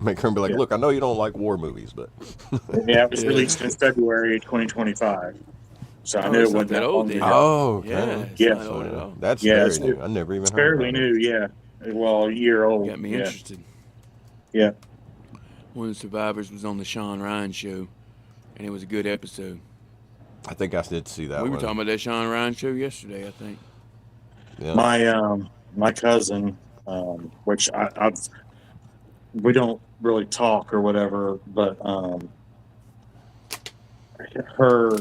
Speaker 4: Make her be like, look, I know you don't like war movies, but
Speaker 5: yeah, it was released in February 2025. So I knew it wasn't
Speaker 3: that old.
Speaker 4: Oh, okay.
Speaker 3: Yeah, it's not old at all.
Speaker 4: That's very new. I never even
Speaker 5: it's
Speaker 4: heard
Speaker 5: fairly
Speaker 4: about
Speaker 5: new, yeah. Well, a year old.
Speaker 3: Got me interested.
Speaker 5: Yeah.
Speaker 3: One of the survivors was on the Sean Ryan show, and it was a good episode.
Speaker 4: I think I did see that.
Speaker 3: We were talking about that Sean Ryan show yesterday, I think.
Speaker 4: Yeah.
Speaker 5: My cousin, which we don't really talk or whatever, but her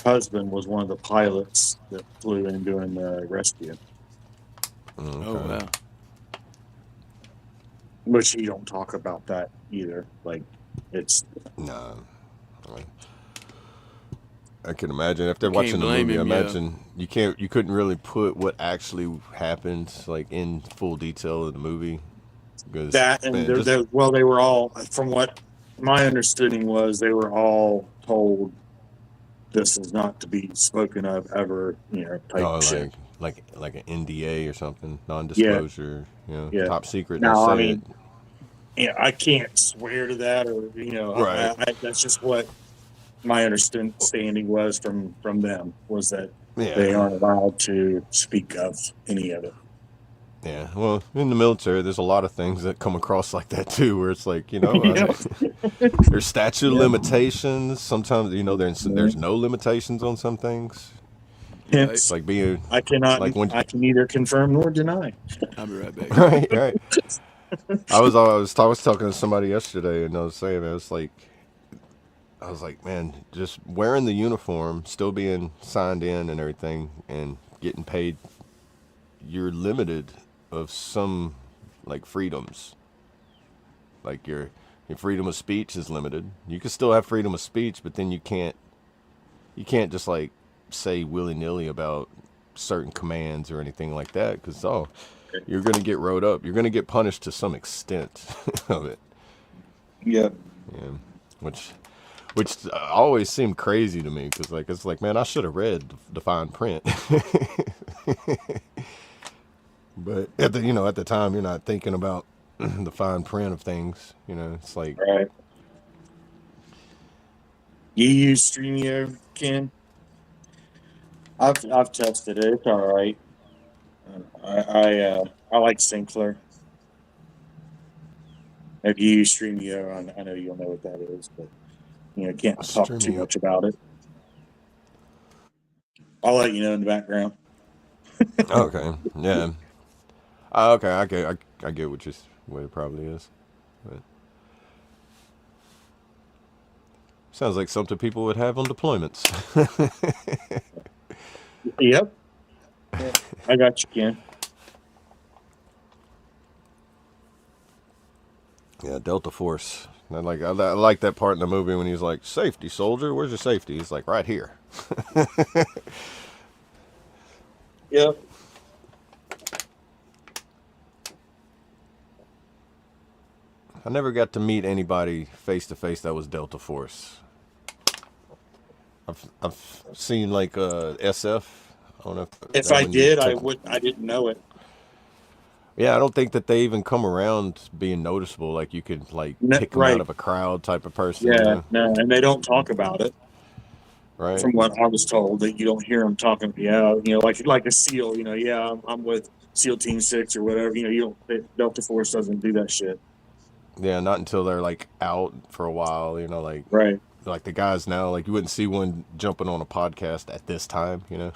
Speaker 5: husband was one of the pilots that flew in doing the rescue.
Speaker 4: Okay.
Speaker 3: Oh wow.
Speaker 5: Which you don't talk about that either. Like it's
Speaker 4: no. I can imagine if they're watching the movie. I imagine you couldn't really put what actually happened like in full detail in the movie. Because
Speaker 5: that and they were all, from what my understanding was, they were all told this is not to be spoken of ever. Type shit.
Speaker 4: like an NDA or something, non-disclosure. Top secret.
Speaker 5: Now, I mean, I can't swear to that, or
Speaker 4: right.
Speaker 5: That's just what my understanding was from them, was that they aren't allowed to speak of any of it.
Speaker 4: Yeah, well, in the military, there's a lot of things that come across like that too, where it's like, there's statute of limitations. Sometimes, there's no limitations on some things.
Speaker 5: It's
Speaker 4: like being.
Speaker 5: I can neither confirm nor deny.
Speaker 3: I'll be right back.
Speaker 4: right. I was talking to somebody yesterday, and I was saying, I was like, man, just wearing the uniform, still being signed in and everything, and getting paid, you're limited of some like freedoms. Like your freedom of speech is limited. You can still have freedom of speech, but then you can't just like say willy-nilly about certain commands or anything like that, because you're going to get rode up. You're going to get punished to some extent of it.
Speaker 5: Yeah.
Speaker 4: Which always seemed crazy to me, because it's like, man, I should have read the fine print. But at the time, you're not thinking about the fine print of things. It's like,
Speaker 5: right. You use Streamio, Ken? I've tested it. It's all right. I like Sinclair. If you use Streamio, I know you'll know what that is, but can't talk too much about it. I'll let you know in the background.
Speaker 4: Okay. Yeah. Okay. I get what it probably is. But sounds like something people would have on deployments.
Speaker 5: Yep. I got you, Ken.
Speaker 4: Yeah, Delta Force. I like that part in the movie when he's like, "Safety, soldier, where's your safety?" He's like, "Right here."
Speaker 5: Yep.
Speaker 4: I never got to meet anybody face to face that was Delta Force. I've seen like SF. I don't know
Speaker 5: If
Speaker 4: that
Speaker 5: I
Speaker 4: when you
Speaker 5: did,
Speaker 4: take.
Speaker 5: I didn't know it.
Speaker 4: Yeah, I don't think that they even come around being noticeable. Like you could like pick them out
Speaker 5: Right.
Speaker 4: of a crowd type of person, you
Speaker 5: Yeah.
Speaker 4: know?
Speaker 5: No, and they don't talk about it.
Speaker 4: Right?
Speaker 5: From what I was told, that you don't hear them talking. Yeah, like a SEAL. Yeah, I'm with SEAL Team 6 or whatever. You don't. Delta Force doesn't do that shit.
Speaker 4: Yeah, not until they're like out for a while, you know,
Speaker 5: Right.
Speaker 4: like the guys now, like you wouldn't see one jumping on a podcast at this time, you know.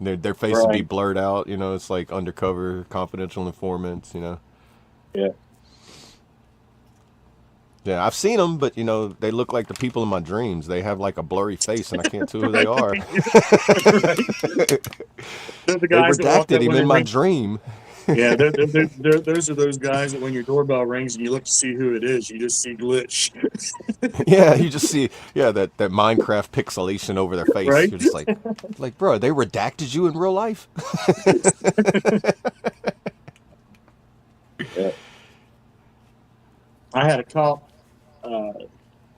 Speaker 4: Their face would be
Speaker 5: Right.
Speaker 4: blurred out, you know, it's like undercover confidential informants, you know.
Speaker 5: Yeah.
Speaker 4: Yeah, I've seen them, but you know, they look like the people in my dreams. They have like a blurry face and I can't tell who they are.
Speaker 5: Right. They're the
Speaker 4: They
Speaker 5: guys that walk
Speaker 4: redacted
Speaker 5: up
Speaker 4: him
Speaker 5: when they
Speaker 4: in my
Speaker 5: ring.
Speaker 4: dream.
Speaker 5: Yeah, those are those guys that when your doorbell rings and you look to see who it is, you just see glitch.
Speaker 4: Yeah, you just see, yeah, that Minecraft pixelation over their face.
Speaker 5: Right?
Speaker 4: You're just like, bro, they redacted you in real life?
Speaker 5: Yeah. I had a cop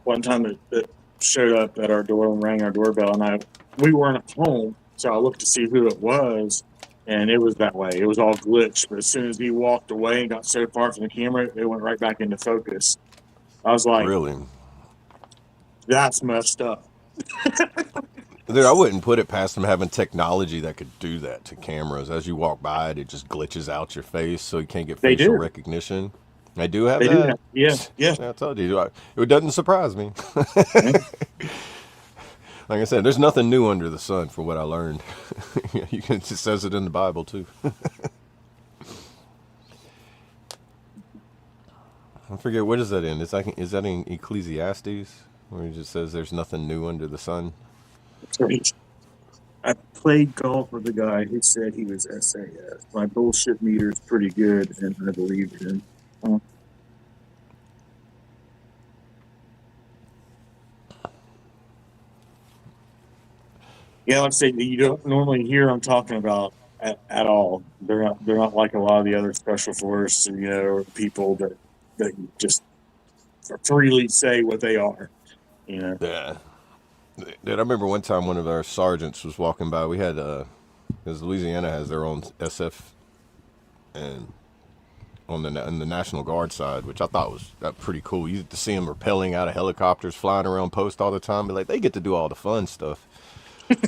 Speaker 5: one time that showed up at our door and rang our doorbell, and we weren't at home, so I looked to see who it was, and it was that way. It was all glitched, but as soon as he walked away and got so far from the camera, it went right back into focus. I was like,
Speaker 4: Really?
Speaker 5: that's messed up.
Speaker 4: Dude, I wouldn't put it past them having technology that could do that to cameras. As you walk by it, it just glitches out your face so you can't get
Speaker 5: They
Speaker 4: facial
Speaker 5: do.
Speaker 4: recognition. They do have
Speaker 5: They do.
Speaker 4: that.
Speaker 5: Yeah, yeah.
Speaker 4: I told you, it doesn't surprise me.
Speaker 5: Yeah.
Speaker 4: Like I said, there's nothing new under the sun for what I learned. It says it in the Bible too. I forget, what is that in? Is that in Ecclesiastes where it just says there's nothing new under the sun?
Speaker 5: Right. I played golf with a guy who said he was SAS. My bullshit meter is pretty good, and I believed him. Yeah, like I say, you don't normally hear them talking about at all. They're not like a lot of the other special forces, or people that just freely say what they are.
Speaker 4: Yeah. Dude, I remember one time one of our sergeants was walking by. We had, because Louisiana has their own SF and on the National Guard side, which I thought was pretty cool. You get to see them rappelling out of helicopters, flying around post all the time. But like they get to do all the fun stuff.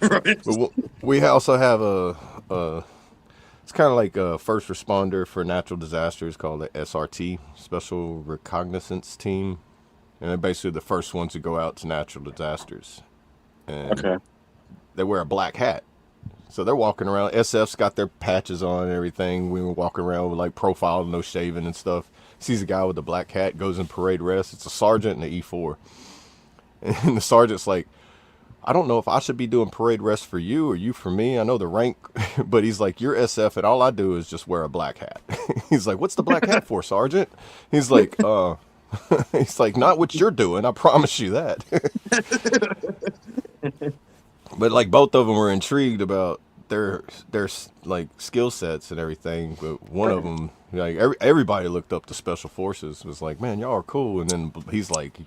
Speaker 5: Right.
Speaker 4: But we also have it's kind of like a first responder for natural disasters called the SRT, Special Reconnaissance Team. And they're basically the first ones to go out to natural disasters. And
Speaker 5: Okay.
Speaker 4: they wear a black hat. So they're walking around. SF's got their patches on and everything. We were walking around with like profile, no shaving and stuff. Sees a guy with a black hat, goes in parade rest. It's a sergeant and an E4. And the sergeant's like, I don't know if I should be doing parade rest for you or you for me. I know the rank, but he's like, you're SF and all I do is just wear a black hat. He's like, what's the black hat for, Sergeant? He's like, he's like, not what you're doing. I promise you that. But like both of them were intrigued about their like skill sets and everything. But one of them, like everybody looked up to Special Forces, was like, man, y'all are cool. And then he's like,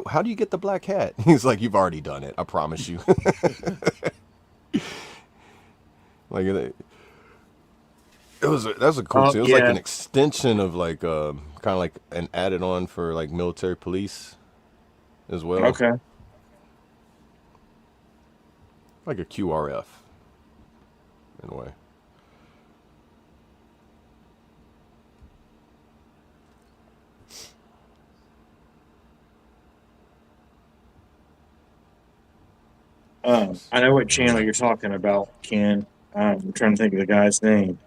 Speaker 4: how do you get the black hat? He's like, you've already done it. I promise you. Like that was a cool. It was like
Speaker 5: Yeah.
Speaker 4: an extension of like kind of like an added on for like military police as well.
Speaker 5: Okay.
Speaker 4: Like a QRF in a way.
Speaker 5: I know what channel you're talking about, Ken. I'm trying to think of the guy's name.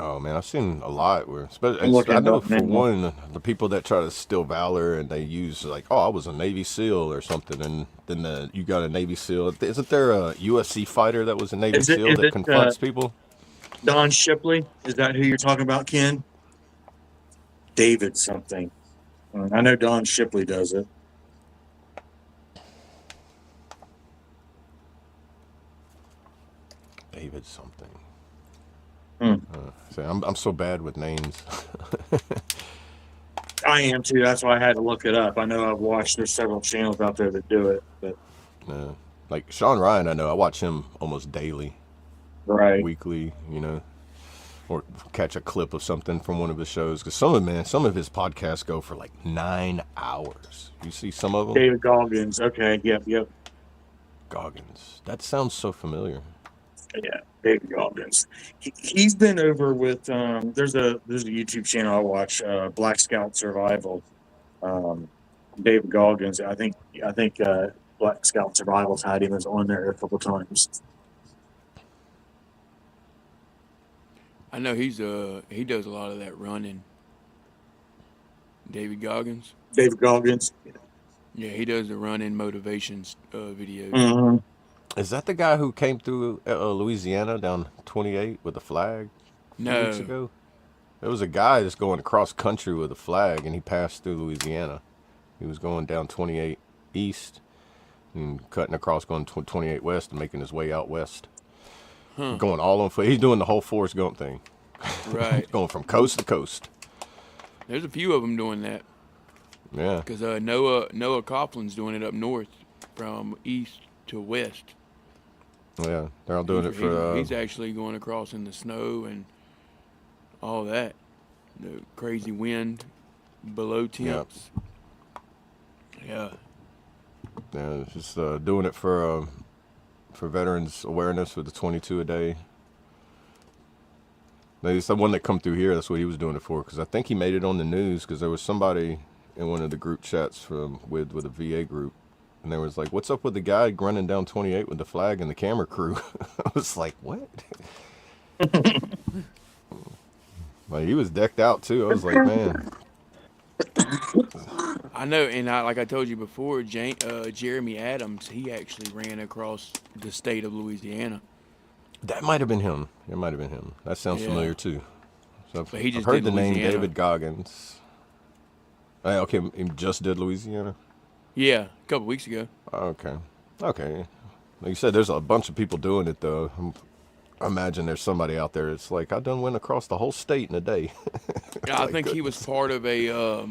Speaker 4: Oh man, I've seen a lot where,
Speaker 5: I'm looking
Speaker 4: I know
Speaker 5: up
Speaker 4: for
Speaker 5: now.
Speaker 4: one, the people that try to steal valor and they use like, oh, I was a Navy SEAL or something, and then you got a Navy SEAL. Isn't there a UFC fighter that was a Navy SEAL that confronts people?
Speaker 5: Don Shipley, is that who you're talking about, Ken? David something. I know Don Shipley does it.
Speaker 4: David something.
Speaker 5: Hmm.
Speaker 4: See, I'm so bad with names.
Speaker 5: I am too. That's why I had to look it up. I know I've watched. There's several channels out there that do it, but
Speaker 4: Like Sean Ryan, I know I watch him almost daily,
Speaker 5: right.
Speaker 4: weekly, or catch a clip of something from one of his shows. Because some of his podcasts go for like 9 hours. You see some of them?
Speaker 5: David Goggins. Okay. Yep.
Speaker 4: Goggins. That sounds so familiar.
Speaker 5: Yeah, David Goggins. He's been over with. There's a YouTube channel I watch. Black Scout Survival. David Goggins. I think Black Scout Survival's had him as on there a couple times.
Speaker 3: I know he does a lot of that running. David Goggins.
Speaker 5: David Goggins.
Speaker 3: Yeah, he does the running motivations videos.
Speaker 5: Mm-hmm.
Speaker 4: Is that the guy who came through Louisiana down 28 with a flag a few weeks
Speaker 3: No,
Speaker 4: ago? There was a guy that's going across country with a flag, and he passed through Louisiana. He was going down 28 east and cutting across, going 28 west and making his way out west. Going all on foot. He's doing the whole Forrest Gump thing.
Speaker 3: right.
Speaker 4: Going from coast to coast.
Speaker 3: There's a few of them doing that.
Speaker 4: Yeah.
Speaker 3: Because Noah Coughlin's doing it up north from east to west.
Speaker 4: Yeah. They're all doing it for...
Speaker 3: He's actually going across in the snow and all that. The crazy wind, below temps. Yeah.
Speaker 4: Yeah, just doing it for veterans awareness with the 22 a day. It's the one that come through here. That's what he was doing it for. Because I think he made it on the news. Because there was somebody in one of the group chats with a VA group, and they was like, "What's up with the guy running down 28 with the flag and the camera crew?" I was like, "What?" Like, he was decked out too. I was like, "Man."
Speaker 3: I know, and like I told you before, Jeremy Adams, he actually ran across the state of Louisiana.
Speaker 4: That might have been him. It might have been him. That sounds
Speaker 3: Yeah.
Speaker 4: familiar too. So
Speaker 3: But he
Speaker 4: I've
Speaker 3: just
Speaker 4: heard
Speaker 3: did
Speaker 4: the name
Speaker 3: Louisiana.
Speaker 4: David Goggins. Okay, he just did Louisiana.
Speaker 3: Yeah, a couple weeks ago.
Speaker 4: Okay. Like you said, there's a bunch of people doing it though. I imagine there's somebody out there that's like, I done went across the whole state in a day.
Speaker 3: Yeah, I think he was part of a.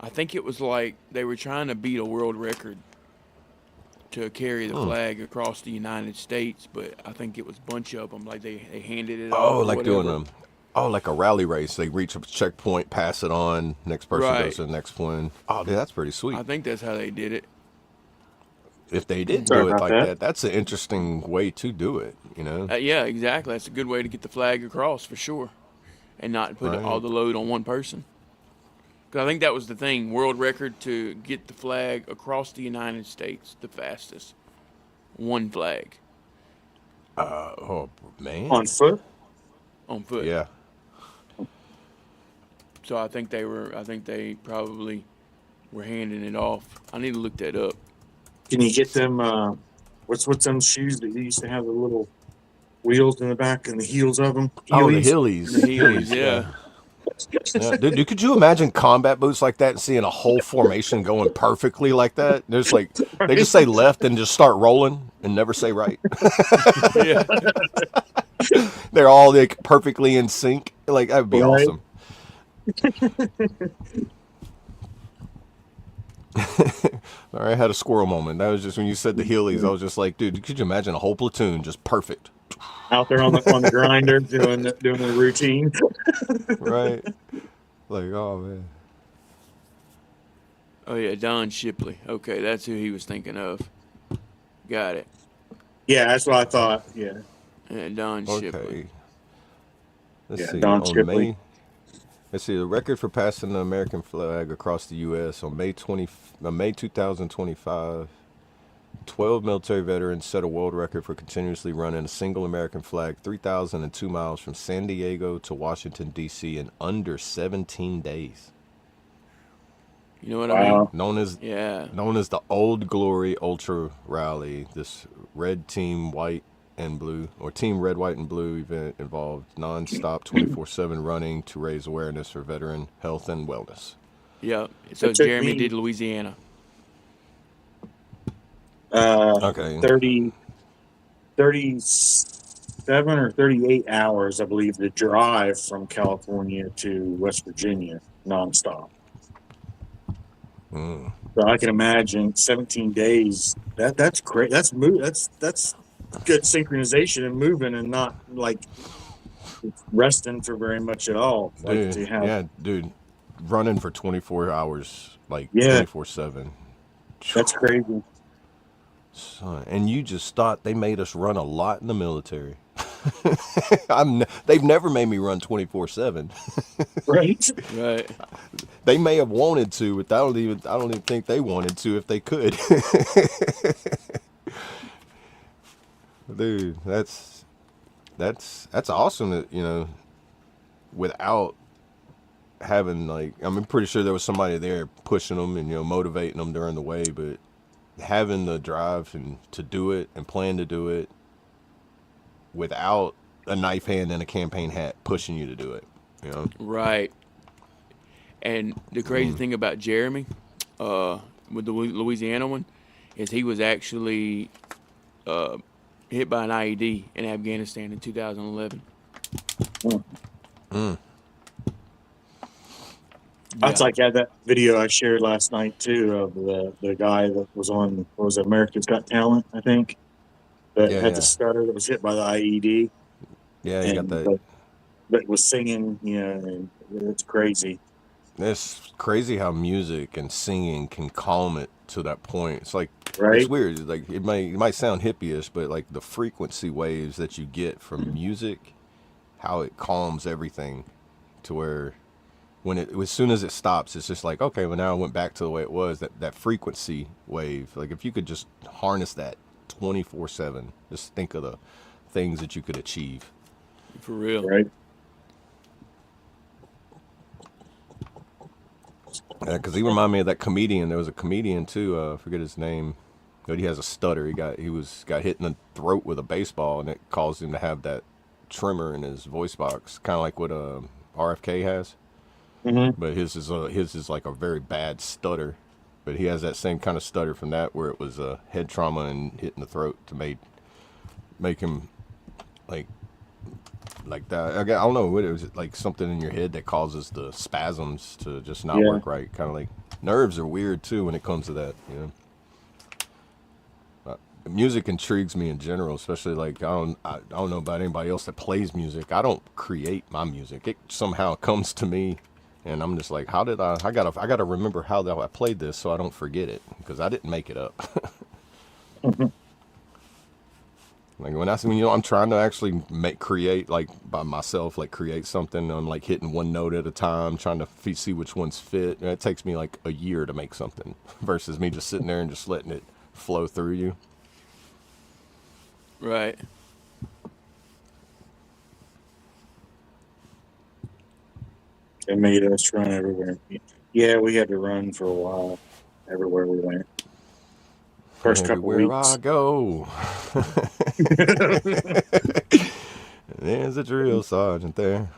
Speaker 3: I think it was like they were trying to beat a world record to carry the flag across the United States, but I think it was a bunch of them. Like they handed it off.
Speaker 4: Oh,
Speaker 3: or
Speaker 4: like
Speaker 3: whatever.
Speaker 4: doing them. Oh, like a rally race. They reach a checkpoint, pass it on. Next person
Speaker 3: Right.
Speaker 4: goes to the next one. Oh, dude, that's pretty sweet.
Speaker 3: I think that's how they did it.
Speaker 4: If they did
Speaker 5: Sorry
Speaker 4: do it
Speaker 5: about
Speaker 4: like
Speaker 5: that.
Speaker 4: that, that's an interesting way to do it.
Speaker 3: Yeah, exactly. That's a good way to get the flag across for sure, and not put
Speaker 4: Right.
Speaker 3: all the load on one person. Because I think that was the thing, world record to get the flag across the United States the fastest. One flag
Speaker 4: Oh man.
Speaker 5: On foot.
Speaker 3: on foot.
Speaker 4: Yeah.
Speaker 3: So I think they probably were handing it off. I need to look that up.
Speaker 5: Can you get them? What's them shoes that you used to have the little wheels in the back and the heels of them?
Speaker 4: Oh, the
Speaker 5: Heelys?
Speaker 4: Hillies.
Speaker 3: The Heelys, yeah.
Speaker 4: Yeah. Dude, could you imagine combat boots like that and seeing a whole formation going perfectly like that? There's like they just say left and just start rolling and never say right.
Speaker 3: Yeah.
Speaker 4: They're all like perfectly in sync. Like that would be
Speaker 5: Right.
Speaker 4: awesome. All right, I had a squirrel moment. That was just when you said the Heelys. I was just like, dude, could you imagine a whole platoon just perfect?
Speaker 5: Out there on the grinder doing the routine.
Speaker 4: Right? Like, oh man.
Speaker 3: Oh yeah, Don Shipley. Okay, that's who he was thinking of. Got it.
Speaker 5: Yeah, that's what I thought. Yeah.
Speaker 3: Yeah, Don Shipley.
Speaker 4: Okay. Let's
Speaker 5: Yeah,
Speaker 4: see.
Speaker 5: Don
Speaker 4: On
Speaker 5: Shipley.
Speaker 4: May, let's see. The record for passing the American flag across the U.S. on May 2025. 12 military veterans set a world record for continuously running a single American flag 3,002 miles from San Diego to Washington, D.C. in under 17 days.
Speaker 3: You know what I mean?
Speaker 5: Wow.
Speaker 4: Known as
Speaker 3: Yeah.
Speaker 4: the Old Glory Ultra Rally, this red team, white and Blue, or Team Red, White, and Blue event involved non-stop 24/7 running to raise awareness for veteran health and wellness.
Speaker 3: Yeah. So
Speaker 5: It took
Speaker 3: Jeremy
Speaker 5: me
Speaker 3: did Louisiana.
Speaker 4: Okay.
Speaker 5: 30, 37 or 38 hours, I believe, to drive from California to West Virginia nonstop. So I can imagine 17 days. That's great. That's that's good synchronization and moving and not like resting for very much at all. Like
Speaker 4: Dude,
Speaker 5: to have,
Speaker 4: yeah, dude, running for 24 hours, like
Speaker 5: yeah,
Speaker 4: 24/7.
Speaker 5: that's crazy.
Speaker 4: Son, and you just thought they made us run a lot in the military. They've never made me run 24/7.
Speaker 5: Right.
Speaker 3: Right.
Speaker 4: They may have wanted to, but I don't even think they wanted to if they could. Dude, that's awesome that, without having, like, I'm pretty sure there was somebody there pushing them and, motivating them during the way, but having the drive and to do it and plan to do it without a knife hand and a campaign hat pushing you to do it,
Speaker 3: Right. And the crazy thing about Jeremy, with the Louisiana one, is he was actually hit by an IED in Afghanistan in 2011.
Speaker 5: That's like that video I shared last night too of the guy that was on, what was it, America's Got Talent, I think, that had the stutter that was hit by the IED,
Speaker 4: Yeah, you got
Speaker 5: and
Speaker 4: that.
Speaker 5: that was singing, and it's crazy.
Speaker 4: It's crazy how music and singing can calm it to that point. It's like,
Speaker 5: Right.
Speaker 4: it's weird. Like it might sound hippie-ish, but like the frequency waves that you get from music, how it calms everything to where as soon as it stops, it's just like, okay, well now it went back to the way it was. That frequency wave. Like if you could just harness that 24/7, just think of the things that you could achieve.
Speaker 3: For real.
Speaker 5: Right.
Speaker 4: Because he reminded me of that comedian. There was a comedian too. I forget his name, but he has a stutter. He got hit in the throat with a baseball, and it caused him to have that tremor in his voice box, kind of like what RFK has. But his is like a very bad stutter. But he has that same kind of stutter from that, where it was head trauma and hit in the throat to make him like that. I don't know what it was, like something in your head that causes the spasms to just not work right. Kind of like nerves are weird too when it comes to that. Music intrigues me in general, especially like I don't know about anybody else that plays music. I don't create my music. It somehow comes to me, and I'm just like, how did I gotta remember how I played this so I don't forget it, because I didn't make it up. Like when I'm trying to actually create like by myself, like create something. I'm like hitting one note at a time, trying to see which ones fit. And it takes me like a year to make something versus me just sitting there and just letting it flow through you.
Speaker 3: Right.
Speaker 5: It made us run everywhere. Yeah, we had to run for a while everywhere we went. First couple
Speaker 4: Everywhere
Speaker 5: weeks.
Speaker 4: I go. There's a drill sergeant there.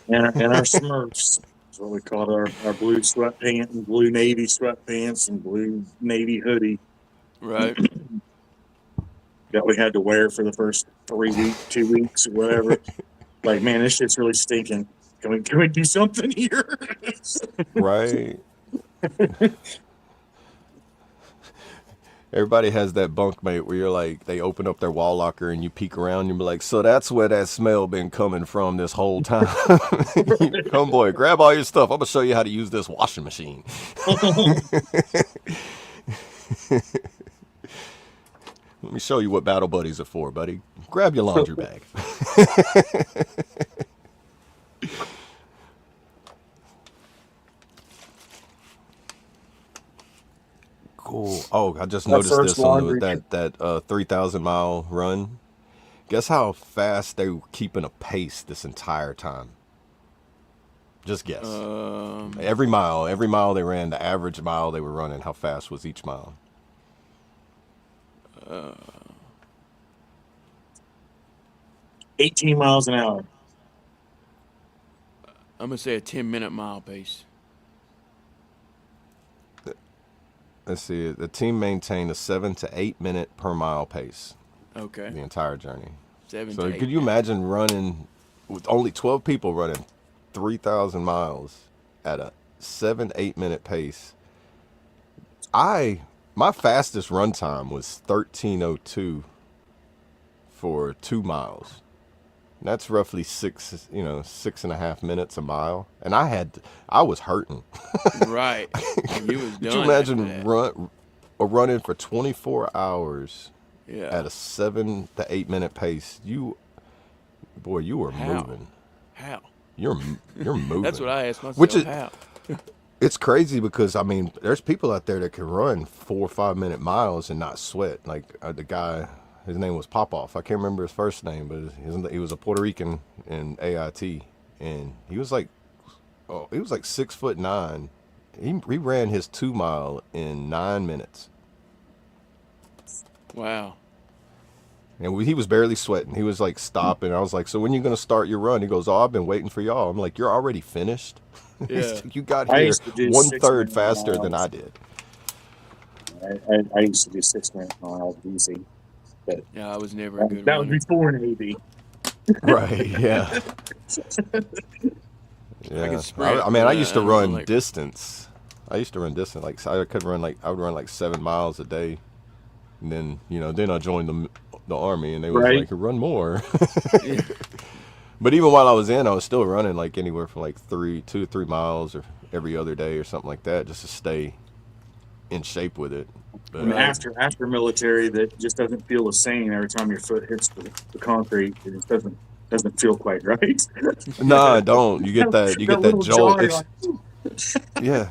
Speaker 5: and our Smurfs. That's what we called our blue sweatpants and blue navy sweatpants and blue navy hoodie
Speaker 3: Right.
Speaker 5: that we had to wear for the first 3 weeks, 2 weeks, or whatever. Like, man, this shit's really stinking. Can we do something here?
Speaker 4: Right. Everybody has that bunkmate where you're like, they open up their wall locker and you peek around and you be like, so that's where that smell been coming from this whole time. Come boy, grab all your stuff. I'm gonna show you how to use this washing machine. Let me show you what battle buddies are for, buddy. Grab your laundry bag. Cool. Oh, I just noticed this on that 3,000-mile run. Guess how fast they were keeping a pace this entire time? Just guess. Every mile they ran, the average mile they were running, how fast was each mile?
Speaker 5: 18 miles an hour.
Speaker 3: I'm gonna say a 10-minute mile pace.
Speaker 4: Let's see. The team maintained a 7 to 8 minute per mile pace
Speaker 3: Okay.
Speaker 4: the entire journey.
Speaker 3: 7
Speaker 4: So
Speaker 3: to 8
Speaker 4: could you
Speaker 3: minutes.
Speaker 4: imagine running with only 12 people running 3,000 miles at a 7-8 minute pace? My fastest run time was 13:02 for 2 miles. That's roughly 6.5 minutes a mile, and I was hurting.
Speaker 3: Right. You was
Speaker 4: Could you
Speaker 3: done after
Speaker 4: imagine
Speaker 3: that.
Speaker 4: running for 24 hours
Speaker 3: Yeah.
Speaker 4: at a 7 to 8 minute pace? You were
Speaker 3: How?
Speaker 4: moving.
Speaker 3: How?
Speaker 4: You're moving.
Speaker 3: That's what I asked myself.
Speaker 4: Which is
Speaker 3: How?
Speaker 4: It's crazy because I mean, there's people out there that can run 4 or 5 minute miles and not sweat. Like the guy, his name was Popoff. I can't remember his first name, but he was a Puerto Rican in AIT, and he was like 6'9". He ran his 2 mile in 9 minutes,
Speaker 3: Wow.
Speaker 4: and he was barely sweating. He was like stopping. I was like, "So when you gonna start your run?" He goes, "Oh, I've been waiting for y'all." I'm like, "You're already finished."
Speaker 3: Yeah.
Speaker 4: You got
Speaker 5: I
Speaker 4: here
Speaker 5: used to do
Speaker 4: 1/3
Speaker 5: 6 minute
Speaker 4: faster than I
Speaker 5: miles.
Speaker 4: did.
Speaker 5: I used to do 6 minute miles easy. But
Speaker 3: Yeah, I was never a good
Speaker 5: that was
Speaker 3: runner.
Speaker 5: before an AB.
Speaker 4: Right? Yeah.
Speaker 3: I
Speaker 4: Yeah.
Speaker 3: could sprint,
Speaker 4: I mean,
Speaker 3: but
Speaker 4: I used to
Speaker 3: I don't know,
Speaker 4: run
Speaker 3: like,
Speaker 4: distance. Like so I would run like 7 miles a day, and then I joined the army, and they was
Speaker 5: Right.
Speaker 4: like, run more.
Speaker 3: yeah.
Speaker 4: But even while I was in, I was still running like anywhere from like 2 to 3 miles or every other day or something like that, just to stay in shape with it. But
Speaker 5: And
Speaker 3: Right.
Speaker 5: after military, that just doesn't feel the same every time your foot hits the concrete. It just doesn't feel quite right.
Speaker 4: no, I don't. You get
Speaker 5: That
Speaker 4: that
Speaker 5: little
Speaker 4: jolt.
Speaker 5: jar, you're like,
Speaker 4: Yeah.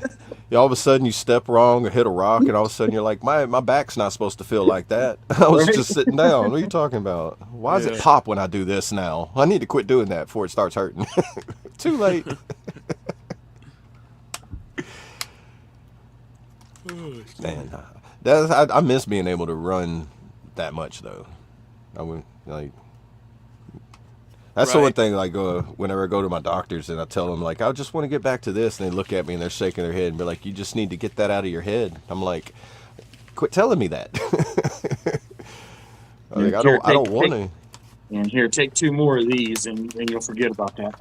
Speaker 4: Yeah, all of a sudden you step wrong or hit a rock, and all of a sudden you're like, my back's not supposed to feel like that. I was
Speaker 5: right?
Speaker 4: just sitting down. What are you talking about? Why does it
Speaker 3: Yeah.
Speaker 4: pop when I do this now? I need to quit doing that before it starts hurting. Too late. Man, I miss being able to run that much though. I would like. That's the one
Speaker 3: Right.
Speaker 4: thing. Like, whenever I go to my doctors and I tell them like, I just want to get back to this, and they look at me and they're shaking their head and be like, "You just need to get that out of your head." I'm like, "Quit telling me that." I was like,
Speaker 5: Here,
Speaker 4: I don't want to.
Speaker 5: and here, take 2 more of these, and you'll forget about that.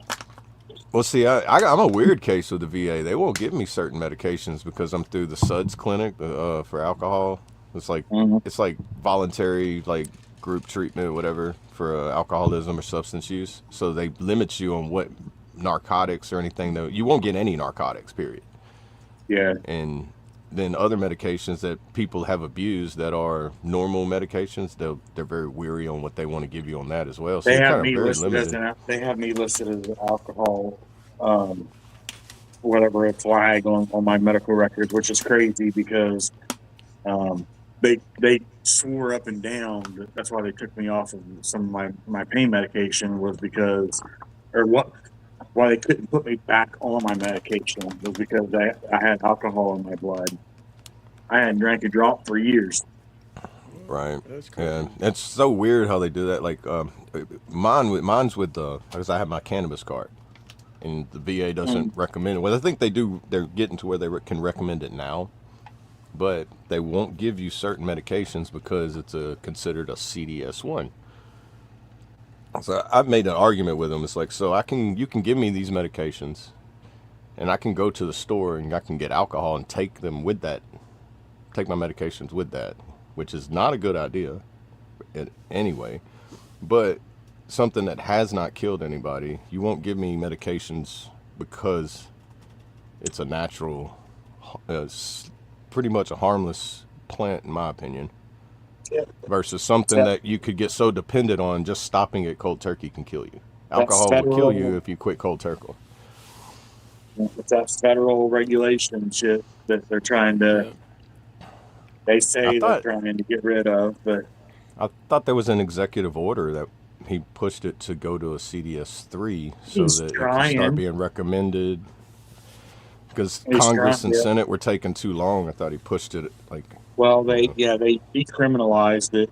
Speaker 4: Well, see, I'm a weird case with the VA. They won't give me certain medications because I'm through the SUDS clinic for alcohol. It's like
Speaker 5: Mhm.
Speaker 4: it's like voluntary like group treatment or whatever for alcoholism or substance use. So they limit you on what narcotics or anything. Though you won't get any narcotics, period.
Speaker 5: Yeah,
Speaker 4: And then other medications that people have abused that are normal medications, they're very weary on what they want to give you on that as well. So
Speaker 5: they
Speaker 4: you're
Speaker 5: have
Speaker 4: kind of
Speaker 5: me
Speaker 4: very
Speaker 5: listed as
Speaker 4: limited.
Speaker 5: they have me listed as an alcohol, um, whatever, a flag on my medical records, which is crazy because um, they swore up and down that's why they took me off of some of my pain medication was because, or what, why they couldn't put me back on my medication was because I had alcohol in my blood. I hadn't drank a drop for years.
Speaker 4: Right.
Speaker 3: That's
Speaker 4: Yeah,
Speaker 3: crazy.
Speaker 4: it's so weird how they do that. Like, mine's with the because I have my cannabis card, and the VA doesn't
Speaker 5: Mm.
Speaker 4: recommend it. Well, I think they do. They're getting to where they can recommend it now, but they won't give you certain medications because it's considered a CDS1. So I've made an argument with them. It's like, so you can give me these medications, and I can go to the store and I can get alcohol and take them with that, take my medications with that, which is not a good idea anyway. But something that has not killed anybody, you won't give me medications because it's a natural, pretty much a harmless plant, in my opinion.
Speaker 5: Yeah.
Speaker 4: Versus something
Speaker 5: That,
Speaker 4: that you could get so dependent on, just stopping it cold turkey can kill you.
Speaker 5: that's
Speaker 4: Alcohol will kill you if you quit cold turkey.
Speaker 5: it's that federal regulation shit that they're trying to.
Speaker 3: Yeah.
Speaker 5: They
Speaker 4: I
Speaker 5: say they're
Speaker 4: thought
Speaker 5: trying to get rid of, but
Speaker 4: I thought there was an executive order that he pushed it to go to a CDS3 so
Speaker 5: he's
Speaker 4: that it could start
Speaker 5: trying.
Speaker 4: being recommended. Because
Speaker 5: He's trying.
Speaker 4: Congress and
Speaker 5: Yeah.
Speaker 4: Senate were taking too long. I thought he pushed it like,
Speaker 5: Well,
Speaker 4: you
Speaker 5: they
Speaker 4: know,
Speaker 5: they decriminalized it,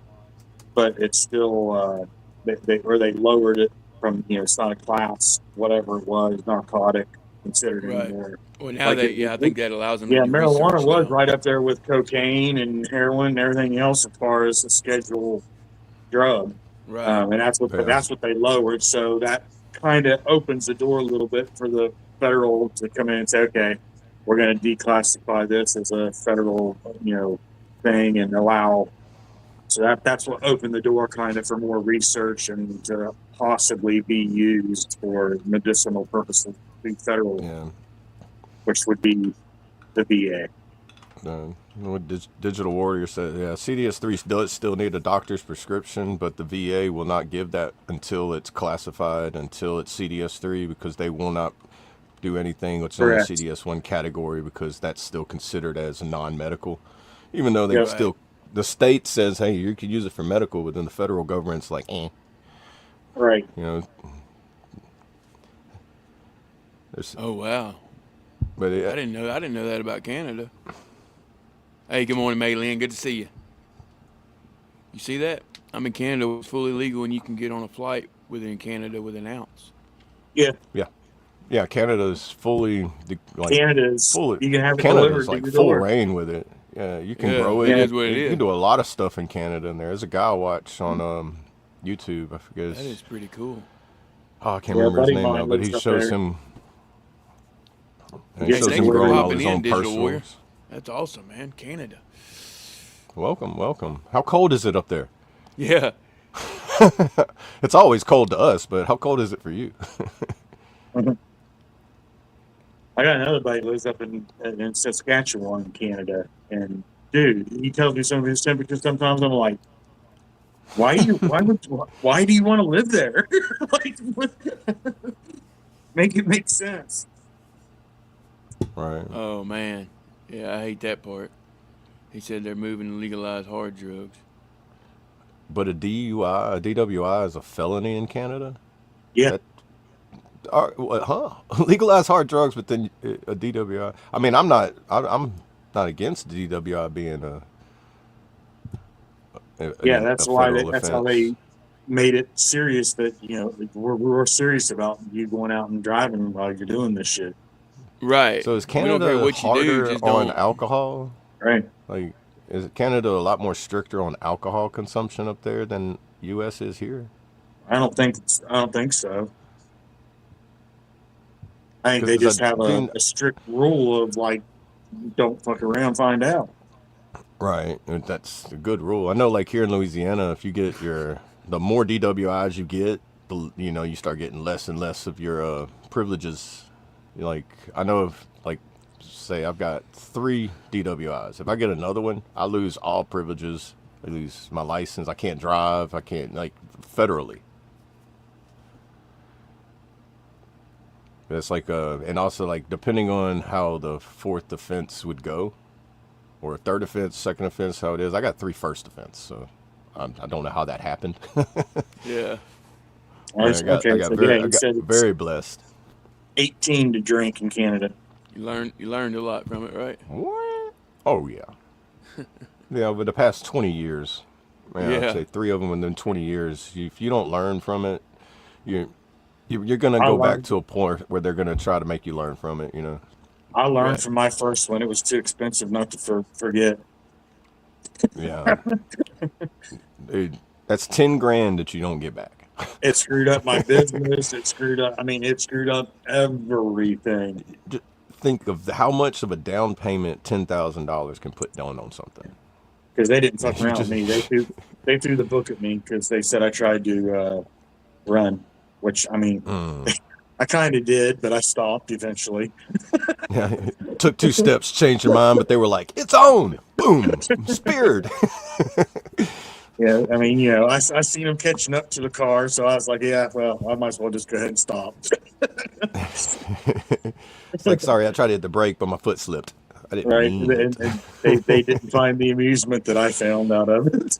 Speaker 5: but it's still they lowered it from, it's not a class, whatever it was, narcotic considered
Speaker 3: Right.
Speaker 5: anymore.
Speaker 3: Well, now
Speaker 5: Like
Speaker 3: I think that allows them to do
Speaker 5: marijuana
Speaker 3: research
Speaker 5: was
Speaker 3: now.
Speaker 5: right up there with cocaine and heroin and everything else as far as a schedule drug.
Speaker 3: Right.
Speaker 5: And that's what they lowered. So that kind of opens the door a little bit for the federal to come in and say, okay, we're going to declassify this as a federal, thing and allow. So that's what opened the door kind of for more research and to possibly be used for medicinal purposes, the federal,
Speaker 4: Yeah.
Speaker 5: which would be the VA.
Speaker 4: What Digital Warrior said, yeah, CDS3 does still need a doctor's prescription, but the VA will not give that until it's classified, until it's CDS3, because they will not do anything that's in the
Speaker 5: Correct.
Speaker 4: CDS1 category, because that's still considered as non-medical, even though they
Speaker 5: Yep.
Speaker 4: still, the state says, hey, you can use it for medical, but then the federal government's like,
Speaker 5: Right.
Speaker 3: Oh wow.
Speaker 4: But
Speaker 3: I didn't know that about Canada. Hey, good morning, Maylin. Good to see you. You see that? I'm in Canada. It's fully legal, and you can get on a flight within Canada with an ounce.
Speaker 5: Yeah.
Speaker 4: yeah, Canada's fully
Speaker 5: Canada's
Speaker 4: fully.
Speaker 5: you can have it
Speaker 4: Canada's
Speaker 5: delivered
Speaker 4: like
Speaker 5: to your
Speaker 4: full
Speaker 5: door.
Speaker 4: reign with it. Yeah, you can
Speaker 3: Yeah,
Speaker 4: grow
Speaker 3: it
Speaker 4: it.
Speaker 3: is what it
Speaker 4: You
Speaker 3: is.
Speaker 4: can do a lot of stuff in Canada. And there's a guy I watch on YouTube. I forget.
Speaker 3: That is pretty cool.
Speaker 4: Oh, I can't
Speaker 5: Yeah,
Speaker 4: remember his
Speaker 5: buddy
Speaker 4: name
Speaker 5: mine
Speaker 4: now, but
Speaker 5: lives
Speaker 4: he
Speaker 5: up
Speaker 4: shows
Speaker 5: there.
Speaker 4: him. He
Speaker 5: Yeah,
Speaker 4: shows
Speaker 5: thanks
Speaker 4: him
Speaker 5: for
Speaker 4: growing all
Speaker 3: popping
Speaker 4: his
Speaker 3: in,
Speaker 4: own
Speaker 3: Digital Warrior.
Speaker 4: personals.
Speaker 3: That's awesome, man. Canada.
Speaker 4: Welcome. How cold is it up there?
Speaker 3: Yeah.
Speaker 4: It's always cold to us, but how cold is it for you?
Speaker 5: I got another buddy who lives up in Saskatchewan, Canada, and dude, he tells me some of his temperatures. Sometimes I'm like, why do you want to live there? Like, make it make sense.
Speaker 4: Right.
Speaker 3: Oh man. Yeah, I hate that part. He said they're moving to legalize hard drugs.
Speaker 4: But a DWI is a felony in Canada?
Speaker 5: Yeah,
Speaker 4: Legalize hard drugs, but then a DWI. I mean, I'm not against DWI being
Speaker 5: that's
Speaker 4: a
Speaker 5: why
Speaker 4: federal
Speaker 5: that's how
Speaker 4: offense.
Speaker 5: they made it serious. That we're serious about you going out and driving while you're doing this shit.
Speaker 3: Right.
Speaker 4: So is
Speaker 3: We don't care
Speaker 4: Canada
Speaker 3: what you do,
Speaker 4: harder
Speaker 3: just
Speaker 4: on
Speaker 3: don't.
Speaker 4: alcohol?
Speaker 5: Right.
Speaker 4: Like, is Canada a lot more stricter on alcohol consumption up there than U.S. is here?
Speaker 5: I don't think so. I think they
Speaker 4: 'Cause
Speaker 5: just have a strict rule of like, don't fuck around, find out.
Speaker 4: Right, and that's a good rule. I know, like here in Louisiana, if you get the more DWIs you get, you start getting less and less of your privileges. Like, I know if, like, say I've got 3 DWIs. If I get another one, I lose all privileges. I lose my license. I can't drive. I can't, like, federally. It's like, and also, like, depending on how the 4th offense would go, or 3rd offense, 2nd offense, how it is. I got 3 first offense, so I don't know how that happened.
Speaker 3: Yeah.
Speaker 4: I got
Speaker 5: you said it's
Speaker 4: very blessed.
Speaker 5: 18 to drink in Canada.
Speaker 3: You learned a lot from it, right?
Speaker 4: What? Oh, yeah. Yeah, over the past 20 years, man,
Speaker 3: Yeah.
Speaker 4: I'd say 3 of them within 20 years. If you don't learn from it, you're going to go back to a point where they're going to try to make you learn from it,
Speaker 5: I learned
Speaker 3: Right.
Speaker 5: from my first one. It was too expensive not to forget.
Speaker 4: Yeah. Dude, that's 10 grand that you don't get back.
Speaker 5: It screwed up my business. It screwed up everything.
Speaker 4: Just think of how much of a down payment $10,000 can put down on something.
Speaker 5: Because they didn't fuck around with me. They threw the book at me because they said I tried to run, which, I mean, I kind of did, but I stopped eventually.
Speaker 4: Yeah, took 2 steps, changed your mind, but they were like, it's on! Boom! Speared!
Speaker 5: Yeah, I mean, I seen them catching up to the car, so I was like, yeah, well, I might as well just go ahead and stop.
Speaker 4: It's like, sorry, I tried to hit the brake, but my foot slipped. I didn't
Speaker 5: Right?
Speaker 4: mean it.
Speaker 5: And they didn't find the amusement that I found out of it.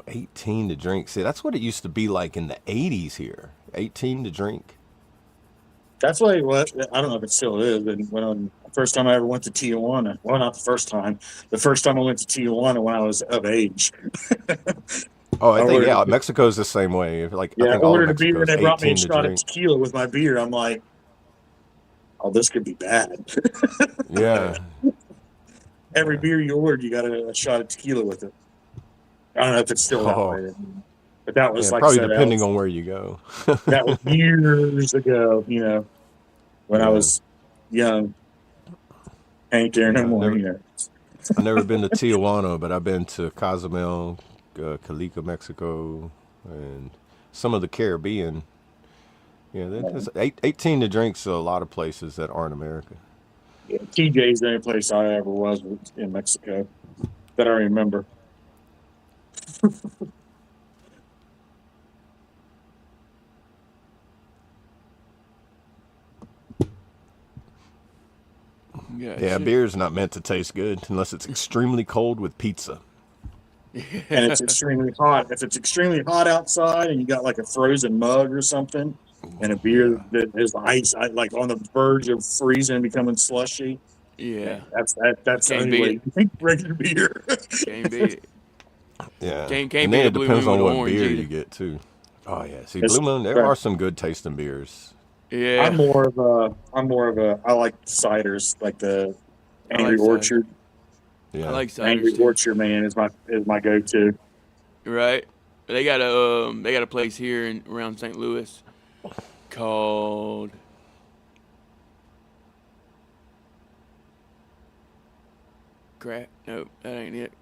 Speaker 4: 18 to drink. See, that's what it used to be like in the 80s here. 18 to drink.
Speaker 5: That's what I don't know if it still is. And when First time I ever went to Tijuana. Well, not the first time. The first time I went to Tijuana when I was of age.
Speaker 4: Oh, I
Speaker 5: I
Speaker 4: think,
Speaker 5: ordered,
Speaker 4: yeah, Mexico's the same way. Like, I
Speaker 5: I
Speaker 4: think all of
Speaker 5: ordered a beer and
Speaker 4: Mexico's
Speaker 5: they brought me a
Speaker 4: 18 to
Speaker 5: shot of
Speaker 4: drink.
Speaker 5: tequila with my beer. I'm like, oh, this could be bad.
Speaker 4: Yeah.
Speaker 5: Every beer you ordered, you got a shot of tequila with it. I don't know if it's still that
Speaker 4: Oh,
Speaker 5: way, but that was
Speaker 4: yeah,
Speaker 5: like I
Speaker 4: probably
Speaker 5: said,
Speaker 4: depending on where you go.
Speaker 5: that was years ago. When I
Speaker 4: Yeah.
Speaker 5: was young, ain't there no
Speaker 4: Yeah,
Speaker 5: more.
Speaker 4: I've never been to Tijuana, but I've been to Cozumel, Calica, Mexico, and some of the Caribbean. Yeah, there's 18 to drinks a lot of places that aren't America.
Speaker 5: Yeah, TJ's the only place I ever was in Mexico that I remember.
Speaker 4: Yeah, beer's not meant to taste good unless it's extremely cold with pizza.
Speaker 5: And it's extremely hot. If it's extremely hot outside and you got like a frozen mug or something, and a beer that is ice, like on the verge of freezing and becoming slushy,
Speaker 3: Yeah.
Speaker 5: that's the
Speaker 3: Can't
Speaker 5: only
Speaker 3: beat
Speaker 5: way
Speaker 3: it.
Speaker 5: you drink regular beer.
Speaker 3: Can't beat it.
Speaker 4: Yeah,
Speaker 3: Can't
Speaker 4: and
Speaker 3: beat
Speaker 4: then
Speaker 3: a
Speaker 4: it
Speaker 3: Blue
Speaker 4: depends
Speaker 3: Moon
Speaker 4: on
Speaker 3: with
Speaker 4: what
Speaker 3: orange
Speaker 4: beer
Speaker 3: either.
Speaker 4: you get too. Oh yeah, see,
Speaker 5: It's-
Speaker 4: Blue Moon, there are some good tasting beers.
Speaker 3: Yeah.
Speaker 5: I'm more of a. I like ciders, like the
Speaker 3: I
Speaker 5: Angry
Speaker 3: like
Speaker 5: Orchard.
Speaker 4: Yeah,
Speaker 3: I like
Speaker 5: Angry
Speaker 3: ciders too.
Speaker 5: Orchard, man, is my go-to.
Speaker 3: Right. They got a place here around St. Louis called Crap. No, that ain't it.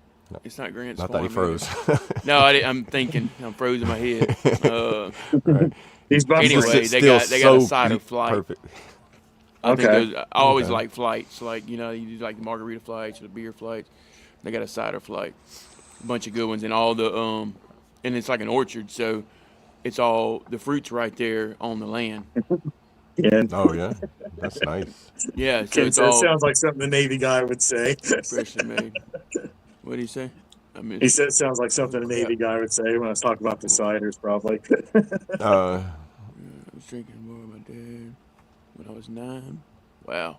Speaker 3: It's not Grant's
Speaker 4: I thought he
Speaker 3: Farm,
Speaker 4: froze.
Speaker 3: No, I'm thinking. I'm frozen in my head.
Speaker 4: Right.
Speaker 5: These buffaloes.
Speaker 3: Anyway,
Speaker 4: It's
Speaker 3: they
Speaker 4: still
Speaker 3: got a
Speaker 4: so
Speaker 3: cider flight.
Speaker 4: perfect.
Speaker 3: I think
Speaker 5: Okay.
Speaker 3: those. I always
Speaker 4: Okay.
Speaker 3: like flights. Like you do like the margarita flights or the beer flights. They got a cider flight. A bunch of good ones, and all the and it's like an orchard, so it's all the fruits right there on the land.
Speaker 5: Yeah.
Speaker 4: Oh yeah, that's nice.
Speaker 3: Yeah, so
Speaker 5: Ken
Speaker 3: it's
Speaker 5: said,
Speaker 3: all
Speaker 5: sounds like something a Navy guy would say.
Speaker 3: freshly made. What do you say? I mean,
Speaker 5: He said, sounds like something a Navy guy would say when I was talking about the ciders, probably.
Speaker 4: Uh,
Speaker 3: I was drinking more with my dad when I was 9. Wow.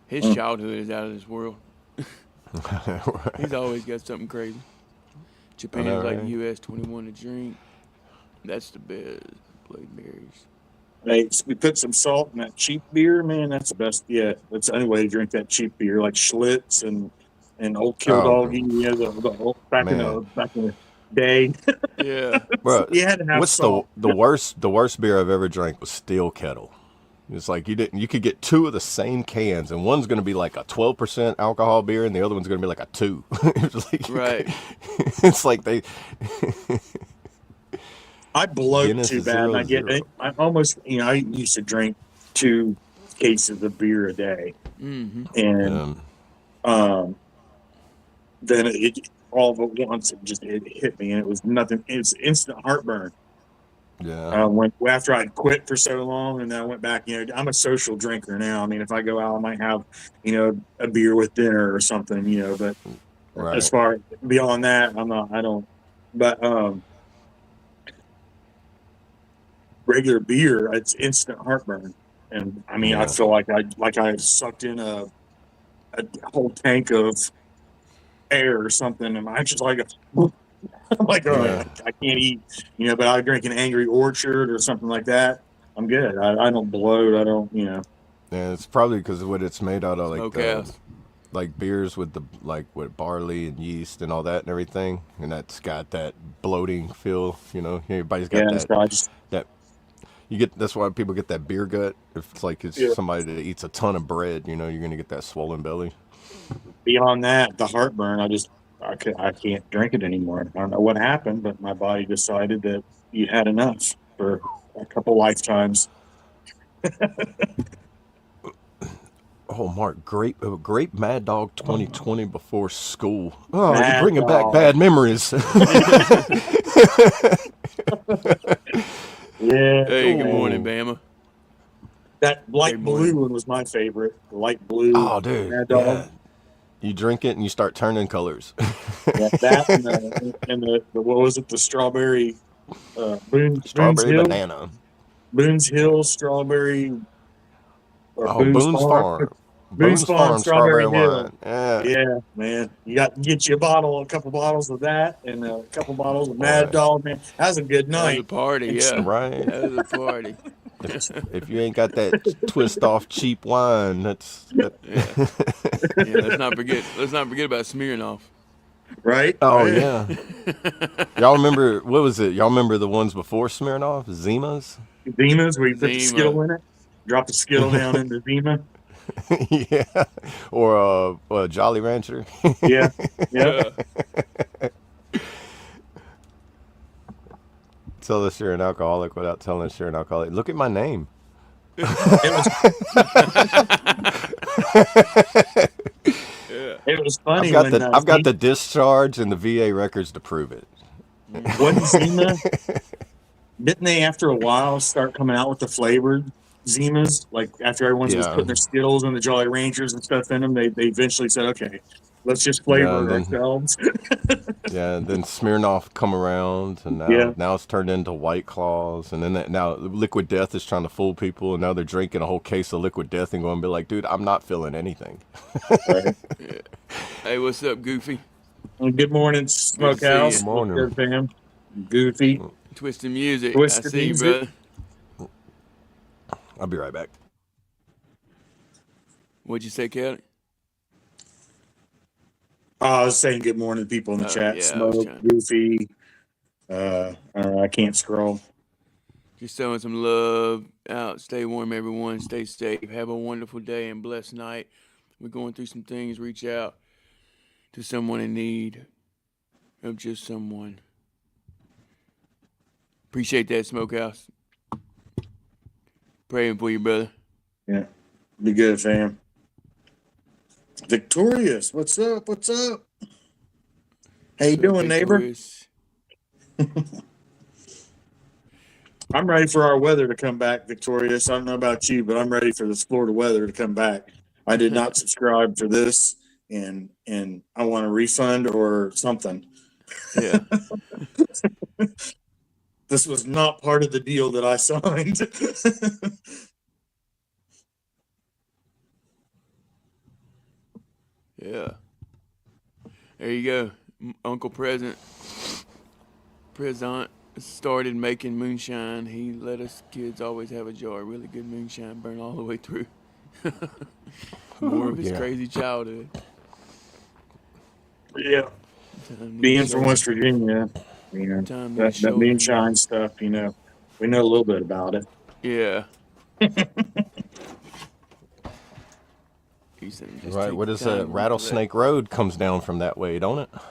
Speaker 3: His childhood is out of this world. He's always got something crazy. Japan's like
Speaker 4: right?
Speaker 3: US 21 to drink. That's the best. Blade berries.
Speaker 5: Hey, we put some salt in that cheap beer, man. That's the best. Yeah, that's the only way to drink that cheap beer, like Schlitz and Old Kill Doggy. Back in
Speaker 4: man,
Speaker 5: the day.
Speaker 3: Yeah.
Speaker 4: bro,
Speaker 5: You had to have
Speaker 4: what's
Speaker 5: salt.
Speaker 4: the worst beer I've ever drank was Steel Kettle. It's like you could get two of the same cans, and one's going to be like a 12% alcohol beer, and the other one's going to be like a 2. It's like,
Speaker 3: Right.
Speaker 4: It's like they.
Speaker 5: I bloat
Speaker 4: Guinness
Speaker 5: too
Speaker 4: is
Speaker 5: bad. And
Speaker 4: 0.0.
Speaker 5: I almost, I used to drink 2 cases of beer a day,
Speaker 3: Mm-hmm.
Speaker 5: and then it all but once it hit me, and it was nothing. It was instant heartburn.
Speaker 4: Yeah.
Speaker 5: When after I'd quit for so long, and then I went back. I'm a social drinker now. I mean, if I go out, I might have a beer with dinner or something. But
Speaker 4: Right.
Speaker 5: as far beyond that, I'm not. I don't. But regular beer, it's instant heartburn, and I mean,
Speaker 4: Yeah.
Speaker 5: I feel like I sucked in a whole tank of air or something, and I'm just like. I'm like, oh,
Speaker 4: Yeah.
Speaker 5: I can't eat, but I drink an Angry Orchard or something like that. I'm good. I don't bloat. I don't,
Speaker 4: Yeah, it's probably because of what it's made out of, like
Speaker 3: Smokehouse.
Speaker 4: like beers with with barley and yeast and all that and everything, and that's got that bloating feel. Everybody's got
Speaker 5: it's probably just,
Speaker 4: that. That's why people get that beer gut. If it's
Speaker 5: Yeah.
Speaker 4: somebody that eats a ton of bread, you're gonna get that swollen belly.
Speaker 5: beyond that, the heartburn, I can't drink it anymore. I don't know what happened, but my body decided that you had enough for a couple lifetimes.
Speaker 4: Oh, Mark, great Mad Dog 2020 before school. Oh, you're
Speaker 5: Mad
Speaker 4: bringing back
Speaker 5: Dog.
Speaker 4: bad memories.
Speaker 5: Yeah.
Speaker 3: Hey, good
Speaker 4: Ooh.
Speaker 3: morning, Bama.
Speaker 5: That light
Speaker 3: Good
Speaker 5: blue
Speaker 3: morning.
Speaker 5: one was my favorite. The light blue.
Speaker 4: Oh, dude.
Speaker 5: Mad Dog.
Speaker 4: Yeah. You drink it and you start turning colors.
Speaker 5: Yeah, that and the what was it? The strawberry, Boone's
Speaker 4: Strawberry
Speaker 5: Hill,
Speaker 4: banana.
Speaker 5: Boone's Hill strawberry, or
Speaker 4: Oh, Boone's Farm.
Speaker 5: Boone's Farm strawberry hill.
Speaker 4: wine. Yeah.
Speaker 5: Yeah, man. You got to get you a couple bottles of that, and a couple bottles of Mad
Speaker 4: Boy.
Speaker 5: Dog, man. That was a good
Speaker 3: That was a
Speaker 5: night.
Speaker 3: party,
Speaker 5: And
Speaker 3: yeah.
Speaker 4: Right.
Speaker 3: That was a party.
Speaker 4: If you ain't got that twist off cheap wine, that's
Speaker 3: Yeah. Yeah, let's not forget about Smirnoff.
Speaker 5: Right?
Speaker 4: oh
Speaker 5: Right.
Speaker 4: yeah. Y'all remember what was it? Y'all remember the ones before Smirnoff? Zimas?
Speaker 5: Zimas, where you put the
Speaker 3: Zima.
Speaker 5: Skittle in it. Drop the Skittle down in the Zima.
Speaker 4: Yeah. Or Jolly Rancher.
Speaker 5: Yeah. Yeah.
Speaker 4: Tell us you're an alcoholic without telling us you're an alcoholic. Look at my name.
Speaker 5: It was, it was funny when
Speaker 4: I've got the discharge and the VA records to prove it.
Speaker 5: wasn't Zima. Didn't they after a while start coming out with the flavored Zimas? Like after everyone was
Speaker 4: Yeah.
Speaker 5: putting their Skittles and the Jolly Ranchers and stuff in them, they eventually said, okay, let's just flavor it
Speaker 4: then-
Speaker 5: ourselves.
Speaker 4: Yeah, then Smirnoff come around, and now it's turned into White Claws, and then now Liquid Death is trying to fool people, and now they're drinking a whole case of Liquid Death and going to be like, dude, I'm not feeling anything.
Speaker 5: Right.
Speaker 3: Hey, what's up, Goofy?
Speaker 5: Well, good morning, Smokehouse.
Speaker 3: Good
Speaker 4: morning.
Speaker 5: Good fam. Goofy.
Speaker 3: Twisted music.
Speaker 5: Twisted
Speaker 3: I see you,
Speaker 5: music.
Speaker 3: brother.
Speaker 4: I'll be right back.
Speaker 3: What'd you say, Kelly?
Speaker 5: I was saying good morning to people in the
Speaker 3: Oh,
Speaker 5: chat.
Speaker 3: yeah, I was
Speaker 5: Smoke,
Speaker 3: trying-
Speaker 5: Goofy. I can't scroll.
Speaker 3: Just throwing some love out. Stay warm, everyone. Stay safe. Have a wonderful day and blessed night. We're going through some things. Reach out to someone in need of just someone. Appreciate that, Smokehouse. Praying for you, brother.
Speaker 5: Yeah. Be good, fam. Victorious. What's up? What's up? How you doing, neighbor?
Speaker 3: Victorious.
Speaker 5: I'm ready for our weather to come back, Victorious. I don't know about you, but I'm ready for this Florida weather to come back. I did not subscribe for this, and I want a refund or something.
Speaker 3: Yeah.
Speaker 5: This was not part of the deal that I signed.
Speaker 3: Yeah. There you go. Uncle Present started making moonshine. He let us kids always have a jar of really good moonshine, burn all the way through. More of his
Speaker 4: Yeah.
Speaker 3: crazy childhood.
Speaker 5: Yeah.
Speaker 3: Time to
Speaker 5: Being
Speaker 3: show-
Speaker 5: from West Virginia, you know,
Speaker 3: Time to
Speaker 5: that
Speaker 3: show
Speaker 5: moonshine stuff, you know, we know a little bit about it.
Speaker 3: Yeah. He said, "Just
Speaker 4: Right,
Speaker 3: take
Speaker 4: what
Speaker 3: the
Speaker 4: is
Speaker 3: time
Speaker 4: that?
Speaker 3: to
Speaker 4: Rattlesnake Road comes down from that way, don't it?
Speaker 3: collect."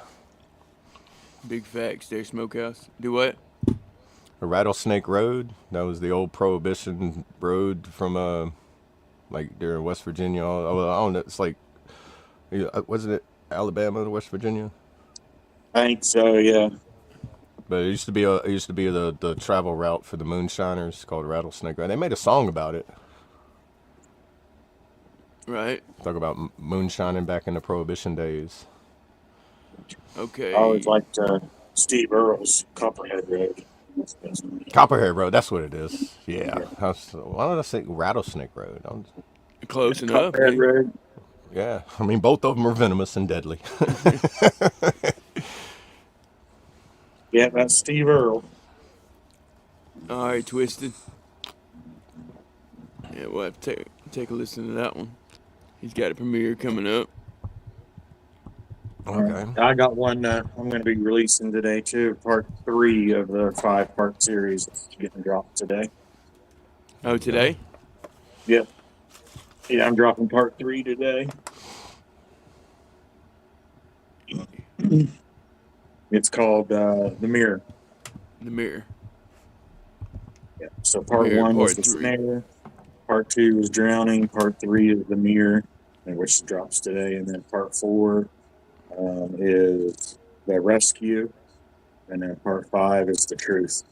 Speaker 3: Big facts there, Smokehouse. Do what?
Speaker 4: A Rattlesnake Road. That was the old Prohibition road from like during West Virginia. I don't know. It's like, wasn't it Alabama to West Virginia?
Speaker 5: I think so, yeah.
Speaker 4: But it used to be the travel route for the moonshiners called Rattlesnake Road. They made a song about it.
Speaker 3: Right.
Speaker 4: Talk about moonshining back in the Prohibition days.
Speaker 3: Okay.
Speaker 5: I always liked Steve Earle's Copperhead Road.
Speaker 4: Copperhead Road, that's what it is. Yeah. Why did I say Rattlesnake Road?
Speaker 3: Close enough.
Speaker 5: Copperhead
Speaker 3: Man.
Speaker 5: Road.
Speaker 4: Yeah, I mean, both of them are venomous and deadly.
Speaker 5: Yeah, that's Steve Earle.
Speaker 3: All right, Twisted. Yeah, we'll have to take a listen to that one. He's got a premiere coming up.
Speaker 4: Okay.
Speaker 5: I got one I'm going to be releasing today, too. Part 3 of the 5-part series that's getting dropped today.
Speaker 3: Oh, today?
Speaker 5: Yep. Yeah, I'm dropping part 3 today. It's called The Mirror.
Speaker 3: The Mirror.
Speaker 5: Yeah. So part
Speaker 3: Mirror,
Speaker 5: 1 was
Speaker 3: part
Speaker 5: the
Speaker 3: 3.
Speaker 5: snare. Part 2 was drowning. Part 3 is The Mirror, which drops today. And then part 4 is The Rescue. And then part 5 is The Truth.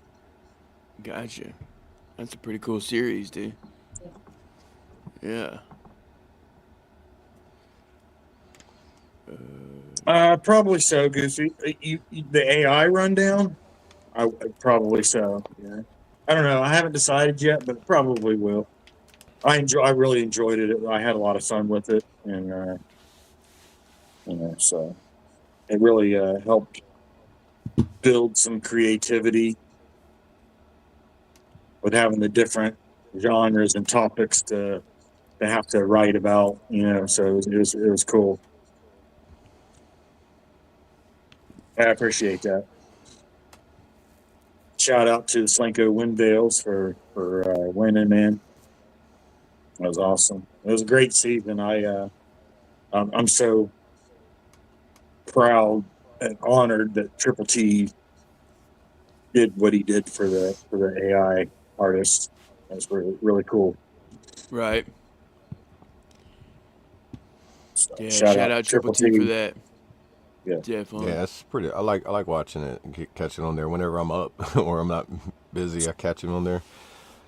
Speaker 3: Gotcha. That's a pretty cool series, dude. Yeah.
Speaker 5: Probably so, Goofy. The AI rundown? Probably so, yeah. I don't know. I haven't decided yet, but probably will. I really enjoyed it. I had a lot of fun with it, and so it really helped build some creativity with having the different genres and topics to have to write about. So it was cool. I appreciate that. Shout out to the Slanko Windvales for winning, man. That was awesome. It was a great season. I'm so proud and honored that Triple T did what he did for the AI artists. That's really, really cool.
Speaker 3: Right.
Speaker 5: So,
Speaker 3: Yeah. Shout out Triple T for that.
Speaker 5: Yeah.
Speaker 3: Definitely.
Speaker 4: Yeah, it's pretty. I like watching it and catch it on there whenever I'm up or I'm not busy. I catch him on there.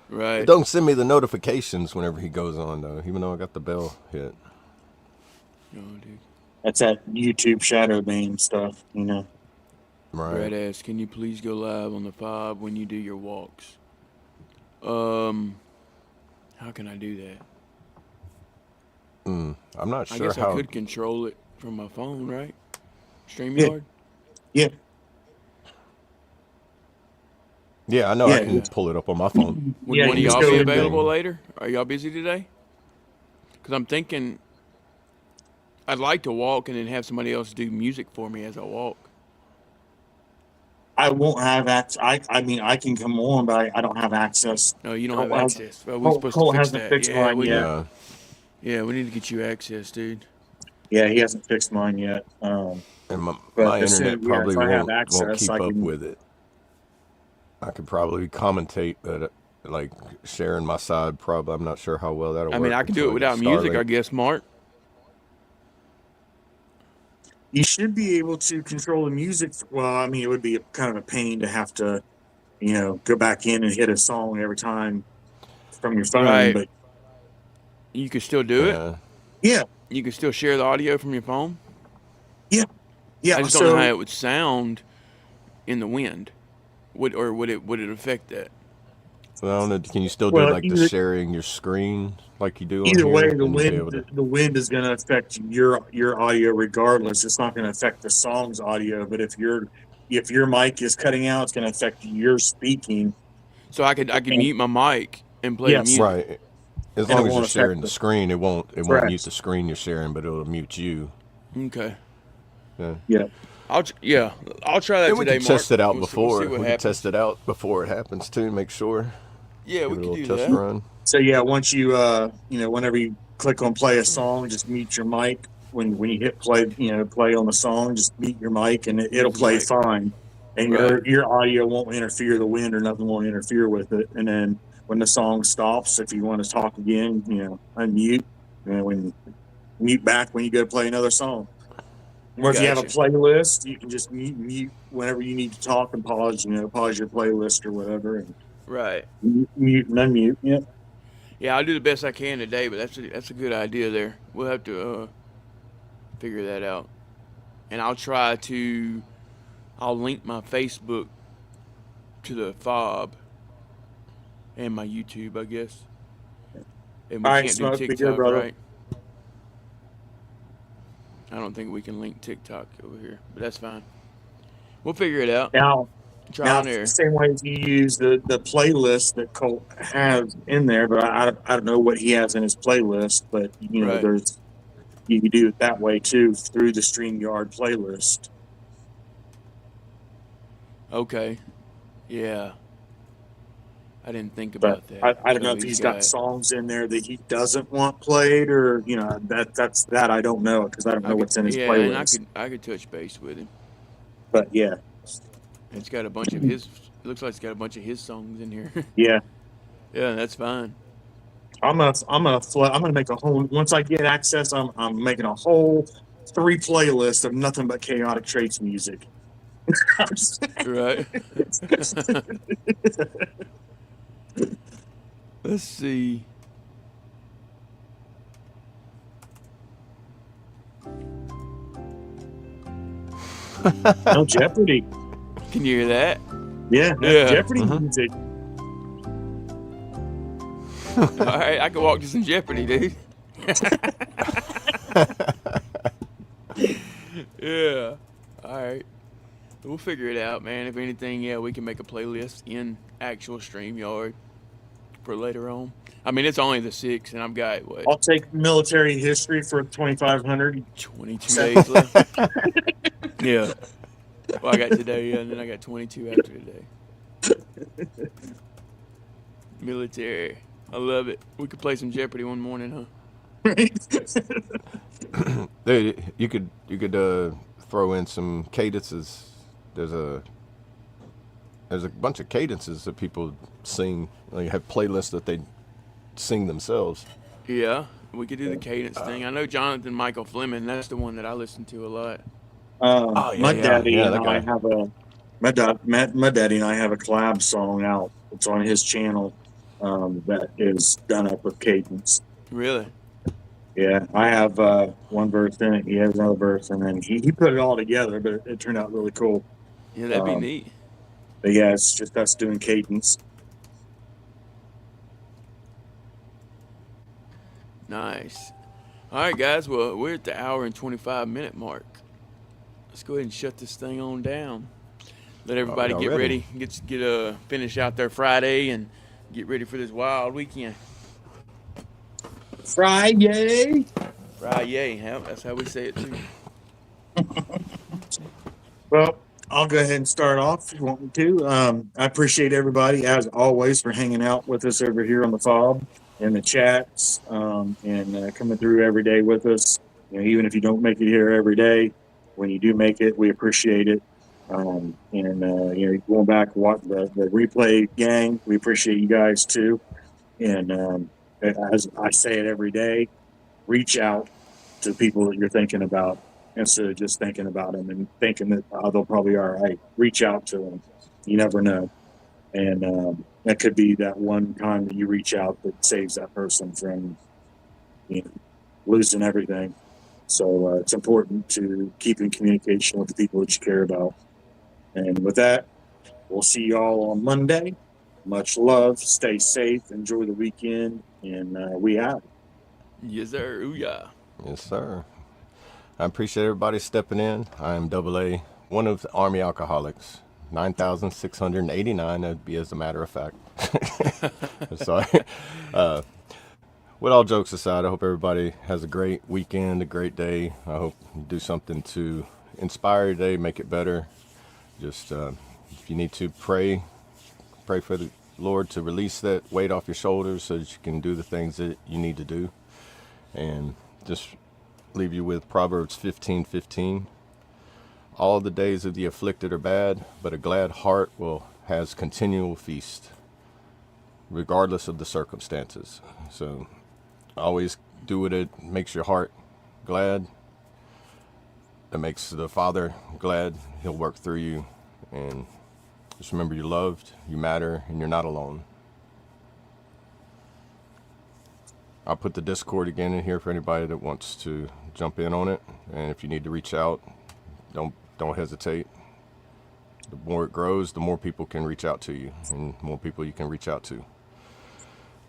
Speaker 3: Right.
Speaker 4: It don't send me the notifications whenever he goes on though, even though I got the bell hit.
Speaker 3: Oh, dude.
Speaker 5: That's that YouTube shadow ban stuff,
Speaker 4: Right.
Speaker 3: Brad asks, can you please go live on the F.O.B when you do your walks? How can I do that?
Speaker 4: I'm not sure
Speaker 3: I guess
Speaker 4: how.
Speaker 3: I could control it from my phone, right? StreamYard?
Speaker 5: Yeah.
Speaker 4: Yeah, I know.
Speaker 5: Yeah.
Speaker 4: I can pull it up on my phone.
Speaker 3: Would
Speaker 5: Yeah,
Speaker 3: one of
Speaker 5: you just
Speaker 3: y'all
Speaker 5: go
Speaker 3: be
Speaker 5: into-
Speaker 3: available later? Are y'all busy today? Because I'm thinking I'd like to walk and then have somebody else do music for me as I walk.
Speaker 5: I won't have access. I mean, I can come on, but I don't have access.
Speaker 3: No, you don't
Speaker 5: Colt
Speaker 3: have
Speaker 5: hasn't-
Speaker 3: access. Well, we're supposed
Speaker 5: Colt
Speaker 3: to fix
Speaker 5: hasn't
Speaker 3: that.
Speaker 5: fixed
Speaker 3: Yeah,
Speaker 5: mine
Speaker 3: we
Speaker 5: yet.
Speaker 3: yeah, we need to get you access, dude.
Speaker 5: Yeah, he hasn't fixed mine yet.
Speaker 4: And
Speaker 5: But
Speaker 4: my
Speaker 5: as soon-
Speaker 4: internet
Speaker 5: yeah,
Speaker 4: probably
Speaker 5: if I have
Speaker 4: won't
Speaker 5: access,
Speaker 4: keep
Speaker 5: I
Speaker 4: up
Speaker 5: can-
Speaker 4: with it. I could probably commentate, but like sharing my side, probably I'm not sure how well that'll work.
Speaker 3: I mean, I can do
Speaker 4: until
Speaker 3: it without
Speaker 4: get
Speaker 3: music, I
Speaker 4: Starlink.
Speaker 3: guess, Mark.
Speaker 5: You should be able to control the music. Well, I mean, it would be kind of a pain to have to, go back in and hit a song every time from your phone.
Speaker 3: Right.
Speaker 5: But
Speaker 3: You can still do it.
Speaker 4: Yeah.
Speaker 5: yeah,
Speaker 3: You can still share the audio from your phone.
Speaker 5: yeah.
Speaker 3: I just don't know how it would sound in the wind. Would it affect that?
Speaker 4: So I don't know. Can you still do
Speaker 5: Well,
Speaker 4: like the
Speaker 5: either-
Speaker 4: sharing your screen like you do on
Speaker 5: Either
Speaker 4: here?
Speaker 5: way,
Speaker 4: and you'll be able to-
Speaker 5: the wind is going to affect your audio regardless. It's not going to affect the song's audio. But if your mic is cutting out, it's going to affect your speaking.
Speaker 3: So I could mute my mic and play
Speaker 5: Yes.
Speaker 3: music.
Speaker 4: Right. As
Speaker 5: And it
Speaker 4: long as
Speaker 5: won't
Speaker 4: you're sharing
Speaker 5: affect
Speaker 4: the
Speaker 5: the-
Speaker 4: screen, it won't
Speaker 5: Correct.
Speaker 4: mute the screen you're sharing, but it'll mute you.
Speaker 3: Okay.
Speaker 4: Yeah.
Speaker 5: Yeah.
Speaker 3: I'll try that
Speaker 4: And we
Speaker 3: today,
Speaker 4: can
Speaker 3: Mark.
Speaker 4: test it out
Speaker 3: We'll see
Speaker 4: before.
Speaker 3: what
Speaker 4: We can
Speaker 3: happens.
Speaker 4: test it out before it happens too. Make sure.
Speaker 3: Yeah,
Speaker 4: Give
Speaker 3: we
Speaker 4: it a
Speaker 3: can
Speaker 4: little
Speaker 3: do
Speaker 4: test
Speaker 3: that.
Speaker 4: run.
Speaker 5: So yeah, once you whenever you click on play a song, just mute your mic. When you hit play, play on the song, just mute your mic and it'll play
Speaker 3: Mic.
Speaker 5: fine. And
Speaker 3: Right.
Speaker 5: your audio won't interfere. The wind or nothing won't interfere with it. And then when the song stops, if you want to talk again, unmute. And when mute back when you go to play another song. Or if you have a
Speaker 3: Gotcha.
Speaker 5: playlist, you can just mute whenever you need to talk and pause your playlist or whatever, and
Speaker 3: Right.
Speaker 5: mute and unmute. Yeah.
Speaker 3: Yeah, I'll do the best I can today, but that's a good idea there. We'll have to figure that out. And I'll link my Facebook to the F.O.B and my YouTube, I guess. And we
Speaker 5: All right,
Speaker 3: can't
Speaker 5: Smoke,
Speaker 3: do
Speaker 5: be good,
Speaker 3: TikTok,
Speaker 5: brother.
Speaker 3: right? I don't think we can link TikTok over here, but that's fine. We'll figure it out.
Speaker 5: Now,
Speaker 3: Trial and error.
Speaker 5: the same way as you use the playlist that Colt has in there, but I don't know what he has in his playlist, but
Speaker 3: Right.
Speaker 5: you can do it that way too through the StreamYard playlist.
Speaker 3: Okay. Yeah. I didn't think
Speaker 5: But
Speaker 3: about that.
Speaker 5: I don't know
Speaker 3: So
Speaker 5: if he's got songs in there that he doesn't want played, or that's I don't know because I don't know what's in his
Speaker 3: yeah,
Speaker 5: playlist.
Speaker 3: and I could touch base with him.
Speaker 5: But yeah,
Speaker 3: It's got a bunch of his. It looks like it's got a bunch of his songs in here.
Speaker 5: yeah.
Speaker 3: Yeah, that's fine.
Speaker 5: I'm gonna make a whole. Once I get access, I'm making a whole 3 playlists of nothing but Chaotic Traits music.
Speaker 3: Right. Let's see.
Speaker 5: No Jeopardy.
Speaker 3: Can you hear that?
Speaker 5: Yeah,
Speaker 3: Yeah.
Speaker 5: Jeopardy music.
Speaker 3: All right, I can walk to some Jeopardy, dude. Yeah. All right. We'll figure it out, man. If anything, yeah, we can make a playlist in actual StreamYard for later on. I mean, it's only the 6th, and I've got, what,
Speaker 5: I'll take military history for 2,500.
Speaker 3: 22 days left? Yeah. Well, I got today, yeah, and then I got 22 after today. Military. I love it. We could play some Jeopardy one morning, huh?
Speaker 4: Dude, you could throw in some cadences. There's a bunch of cadences that people sing. Like have playlists that they sing themselves.
Speaker 3: Yeah, we could do the cadence thing. I know Jonathan Michael Fleming. That's the one that I listen to a lot.
Speaker 5: My daddy and
Speaker 4: that
Speaker 5: I
Speaker 4: guy.
Speaker 5: have my daddy and I have a collab song out. It's on his channel that is done up with cadence.
Speaker 3: Really?
Speaker 5: Yeah, I have one verse in it. He has another verse, and then he put it all together. But it turned out really cool.
Speaker 3: Yeah, that'd be neat.
Speaker 5: But yeah, it's just us doing cadence.
Speaker 3: Nice. All right, guys. Well, we're at the hour and 25-minute mark. Let's go ahead and shut this thing on down. Let everybody
Speaker 4: y'all
Speaker 3: get
Speaker 4: ready?
Speaker 3: ready. Finish out their Friday and get ready for this wild weekend.
Speaker 5: Friday.
Speaker 3: Friday. Yeah, that's how we say it too.
Speaker 5: Well, I'll go ahead and start off if you want me to. I appreciate everybody, as always, for hanging out with us over here on the FOB and the chats and coming through every day with us. You know, even if you don't make it here every day, when you do make it, we appreciate it. Going back, watch the replay gang, we appreciate you guys too. And as I say it every day, reach out to people that you're thinking about instead of just thinking about them and thinking that they'll probably be all right. Reach out to them. You never know. And that could be that one time that you reach out that saves that person from losing everything. So it's important to keep in communication with the people that you care about. And with that, we'll see you all on Monday. Much love. Stay safe. Enjoy the weekend. And we out.
Speaker 3: Yes, sir. Ooh, yeah.
Speaker 4: Yes, sir. I appreciate everybody stepping in. I am AA, one of the Army alcoholics. 9,689, that'd be as a matter of fact. Sorry. With all jokes aside, I hope everybody has a great weekend, a great day. I hope you do something to inspire your day, make it better. Just, if you need to, pray for the Lord to release that weight off your shoulders so that you can do the things that you need to do. And just leave you with Proverbs 15:15. All the days of the afflicted are bad, but a glad heart has continual feast, regardless of the circumstances. So always do what makes your heart glad. That makes the Father glad. He'll work through you. And just remember you're loved, you matter, and you're not alone. I'll put the Discord again in here for anybody that wants to jump in on it. And if you need to reach out, don't hesitate. The more it grows, the more people can reach out to you, and more people you can reach out to.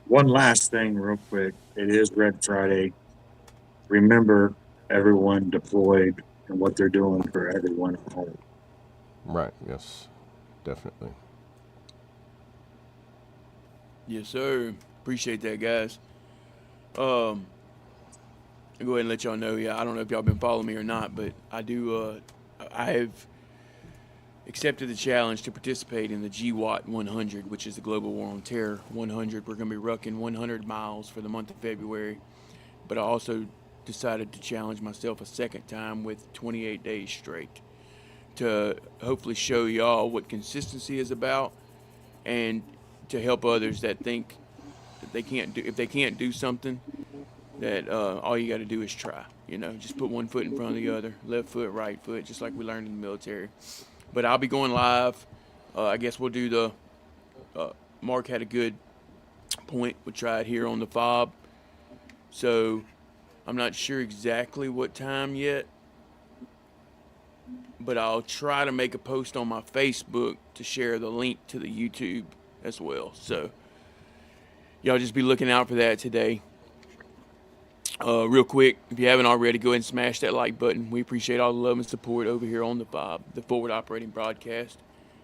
Speaker 5: One last thing real quick. It is Red Friday. Remember everyone deployed and what they're doing for everyone at home.
Speaker 4: Right, yes, definitely.
Speaker 3: Yes, sir. Appreciate that, guys. I'll go ahead and let y'all know. Yeah, I don't know if y'all been following me or not, but I do. I have accepted the challenge to participate in the GWAT 100, which is the Global War on Terror 100. We're going to be rucking 100 miles for the month of February, but I also decided to challenge myself a second time with 28 days straight to hopefully show y'all what consistency is about, and to help others that think that if they can't do something, that all you got to do is try. Just put one foot in front of the other, left foot, right foot, just like we learned in the military. But I'll be going live. I guess we'll do the Mark had a good point. We'll try it here on the FOB. So I'm not sure exactly what time yet, but I'll try to make a post on my Facebook to share the link to the YouTube as well. So y'all just be looking out for that today. Real quick, if you haven't already, go ahead and smash that like button. We appreciate all the love and support over here on the FOB, the Forward Operating Broadcast,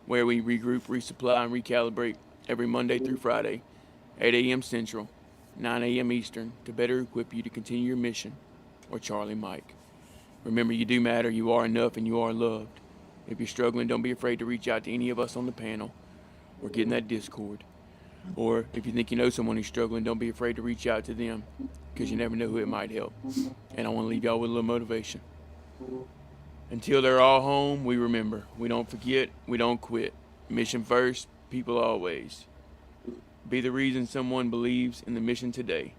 Speaker 3: where we regroup, resupply, and recalibrate every Monday through Friday, 8 a.m. Central, 9 a.m. Eastern, to better equip you to continue your mission, or Charlie Mike. Remember, you do matter, you are enough, and you are loved. If you're struggling, don't be afraid to reach out to any of us on the panel or get in that Discord. Or if you think you know someone who's struggling, don't be afraid to reach out to them, because you never know who it might help. And I want to leave y'all with a little motivation. Until they're all home, we remember. We don't forget, we don't quit. Mission first, people always. Be the reason someone believes in the mission today.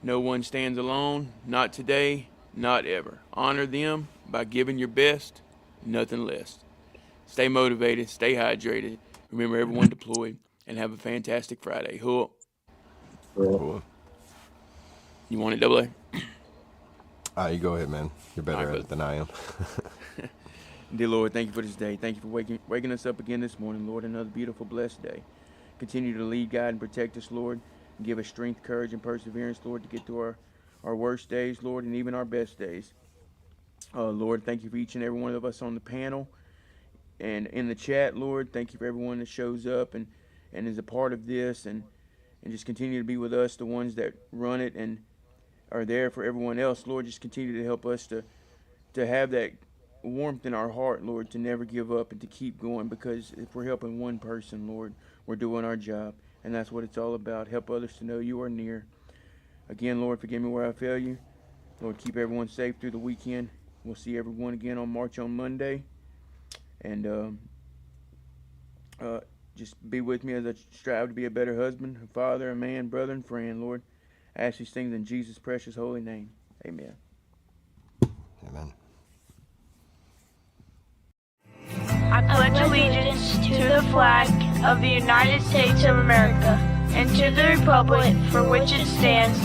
Speaker 3: No one stands alone, not today, not ever. Honor them by giving your best, nothing less. Stay motivated, stay hydrated. Remember, everyone deployed, and have a fantastic Friday. Hook.
Speaker 4: Cool.
Speaker 3: You want it, Double A?
Speaker 4: You go ahead, man. You're better
Speaker 3: All right,
Speaker 4: at it than I am.
Speaker 3: Dear Lord, thank you for this day. Thank you for waking us up again this morning, Lord. Another beautiful, blessed day. Continue to lead, guide, and protect us, Lord. And give us strength, courage, and perseverance, Lord, to get through our worst days, Lord, and even our best days. Lord, thank you for each and every one of us on the panel and in the chat, Lord. Thank you for everyone that shows up and is a part of this, and just continue to be with us, the ones that run it and are there for everyone else. Lord, just continue to help us to have that warmth in our heart, Lord, to never give up and to keep going, because if we're helping one person, Lord, we're doing our job, and that's what it's all about. Help others to know you are near. Again, Lord, forgive me where I fail you. Lord, keep everyone safe through the weekend. We'll see everyone again on March on Monday, and just be with me as I strive to be a better husband, a father, a man, brother, and friend, Lord. I ask these things in Jesus' precious holy name. Amen.
Speaker 4: Amen.
Speaker 2: I pledge allegiance to the flag of the United States of America and to the republic for which it stands,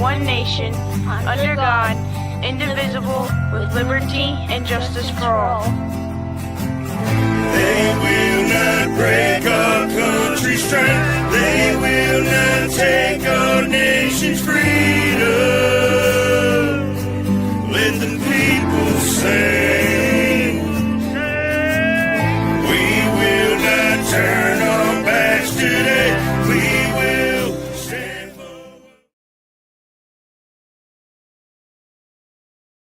Speaker 2: one nation, under God, indivisible, with liberty and justice for all.
Speaker 1: They will not break our country's strength. They will not take our nation's freedom. Let the people say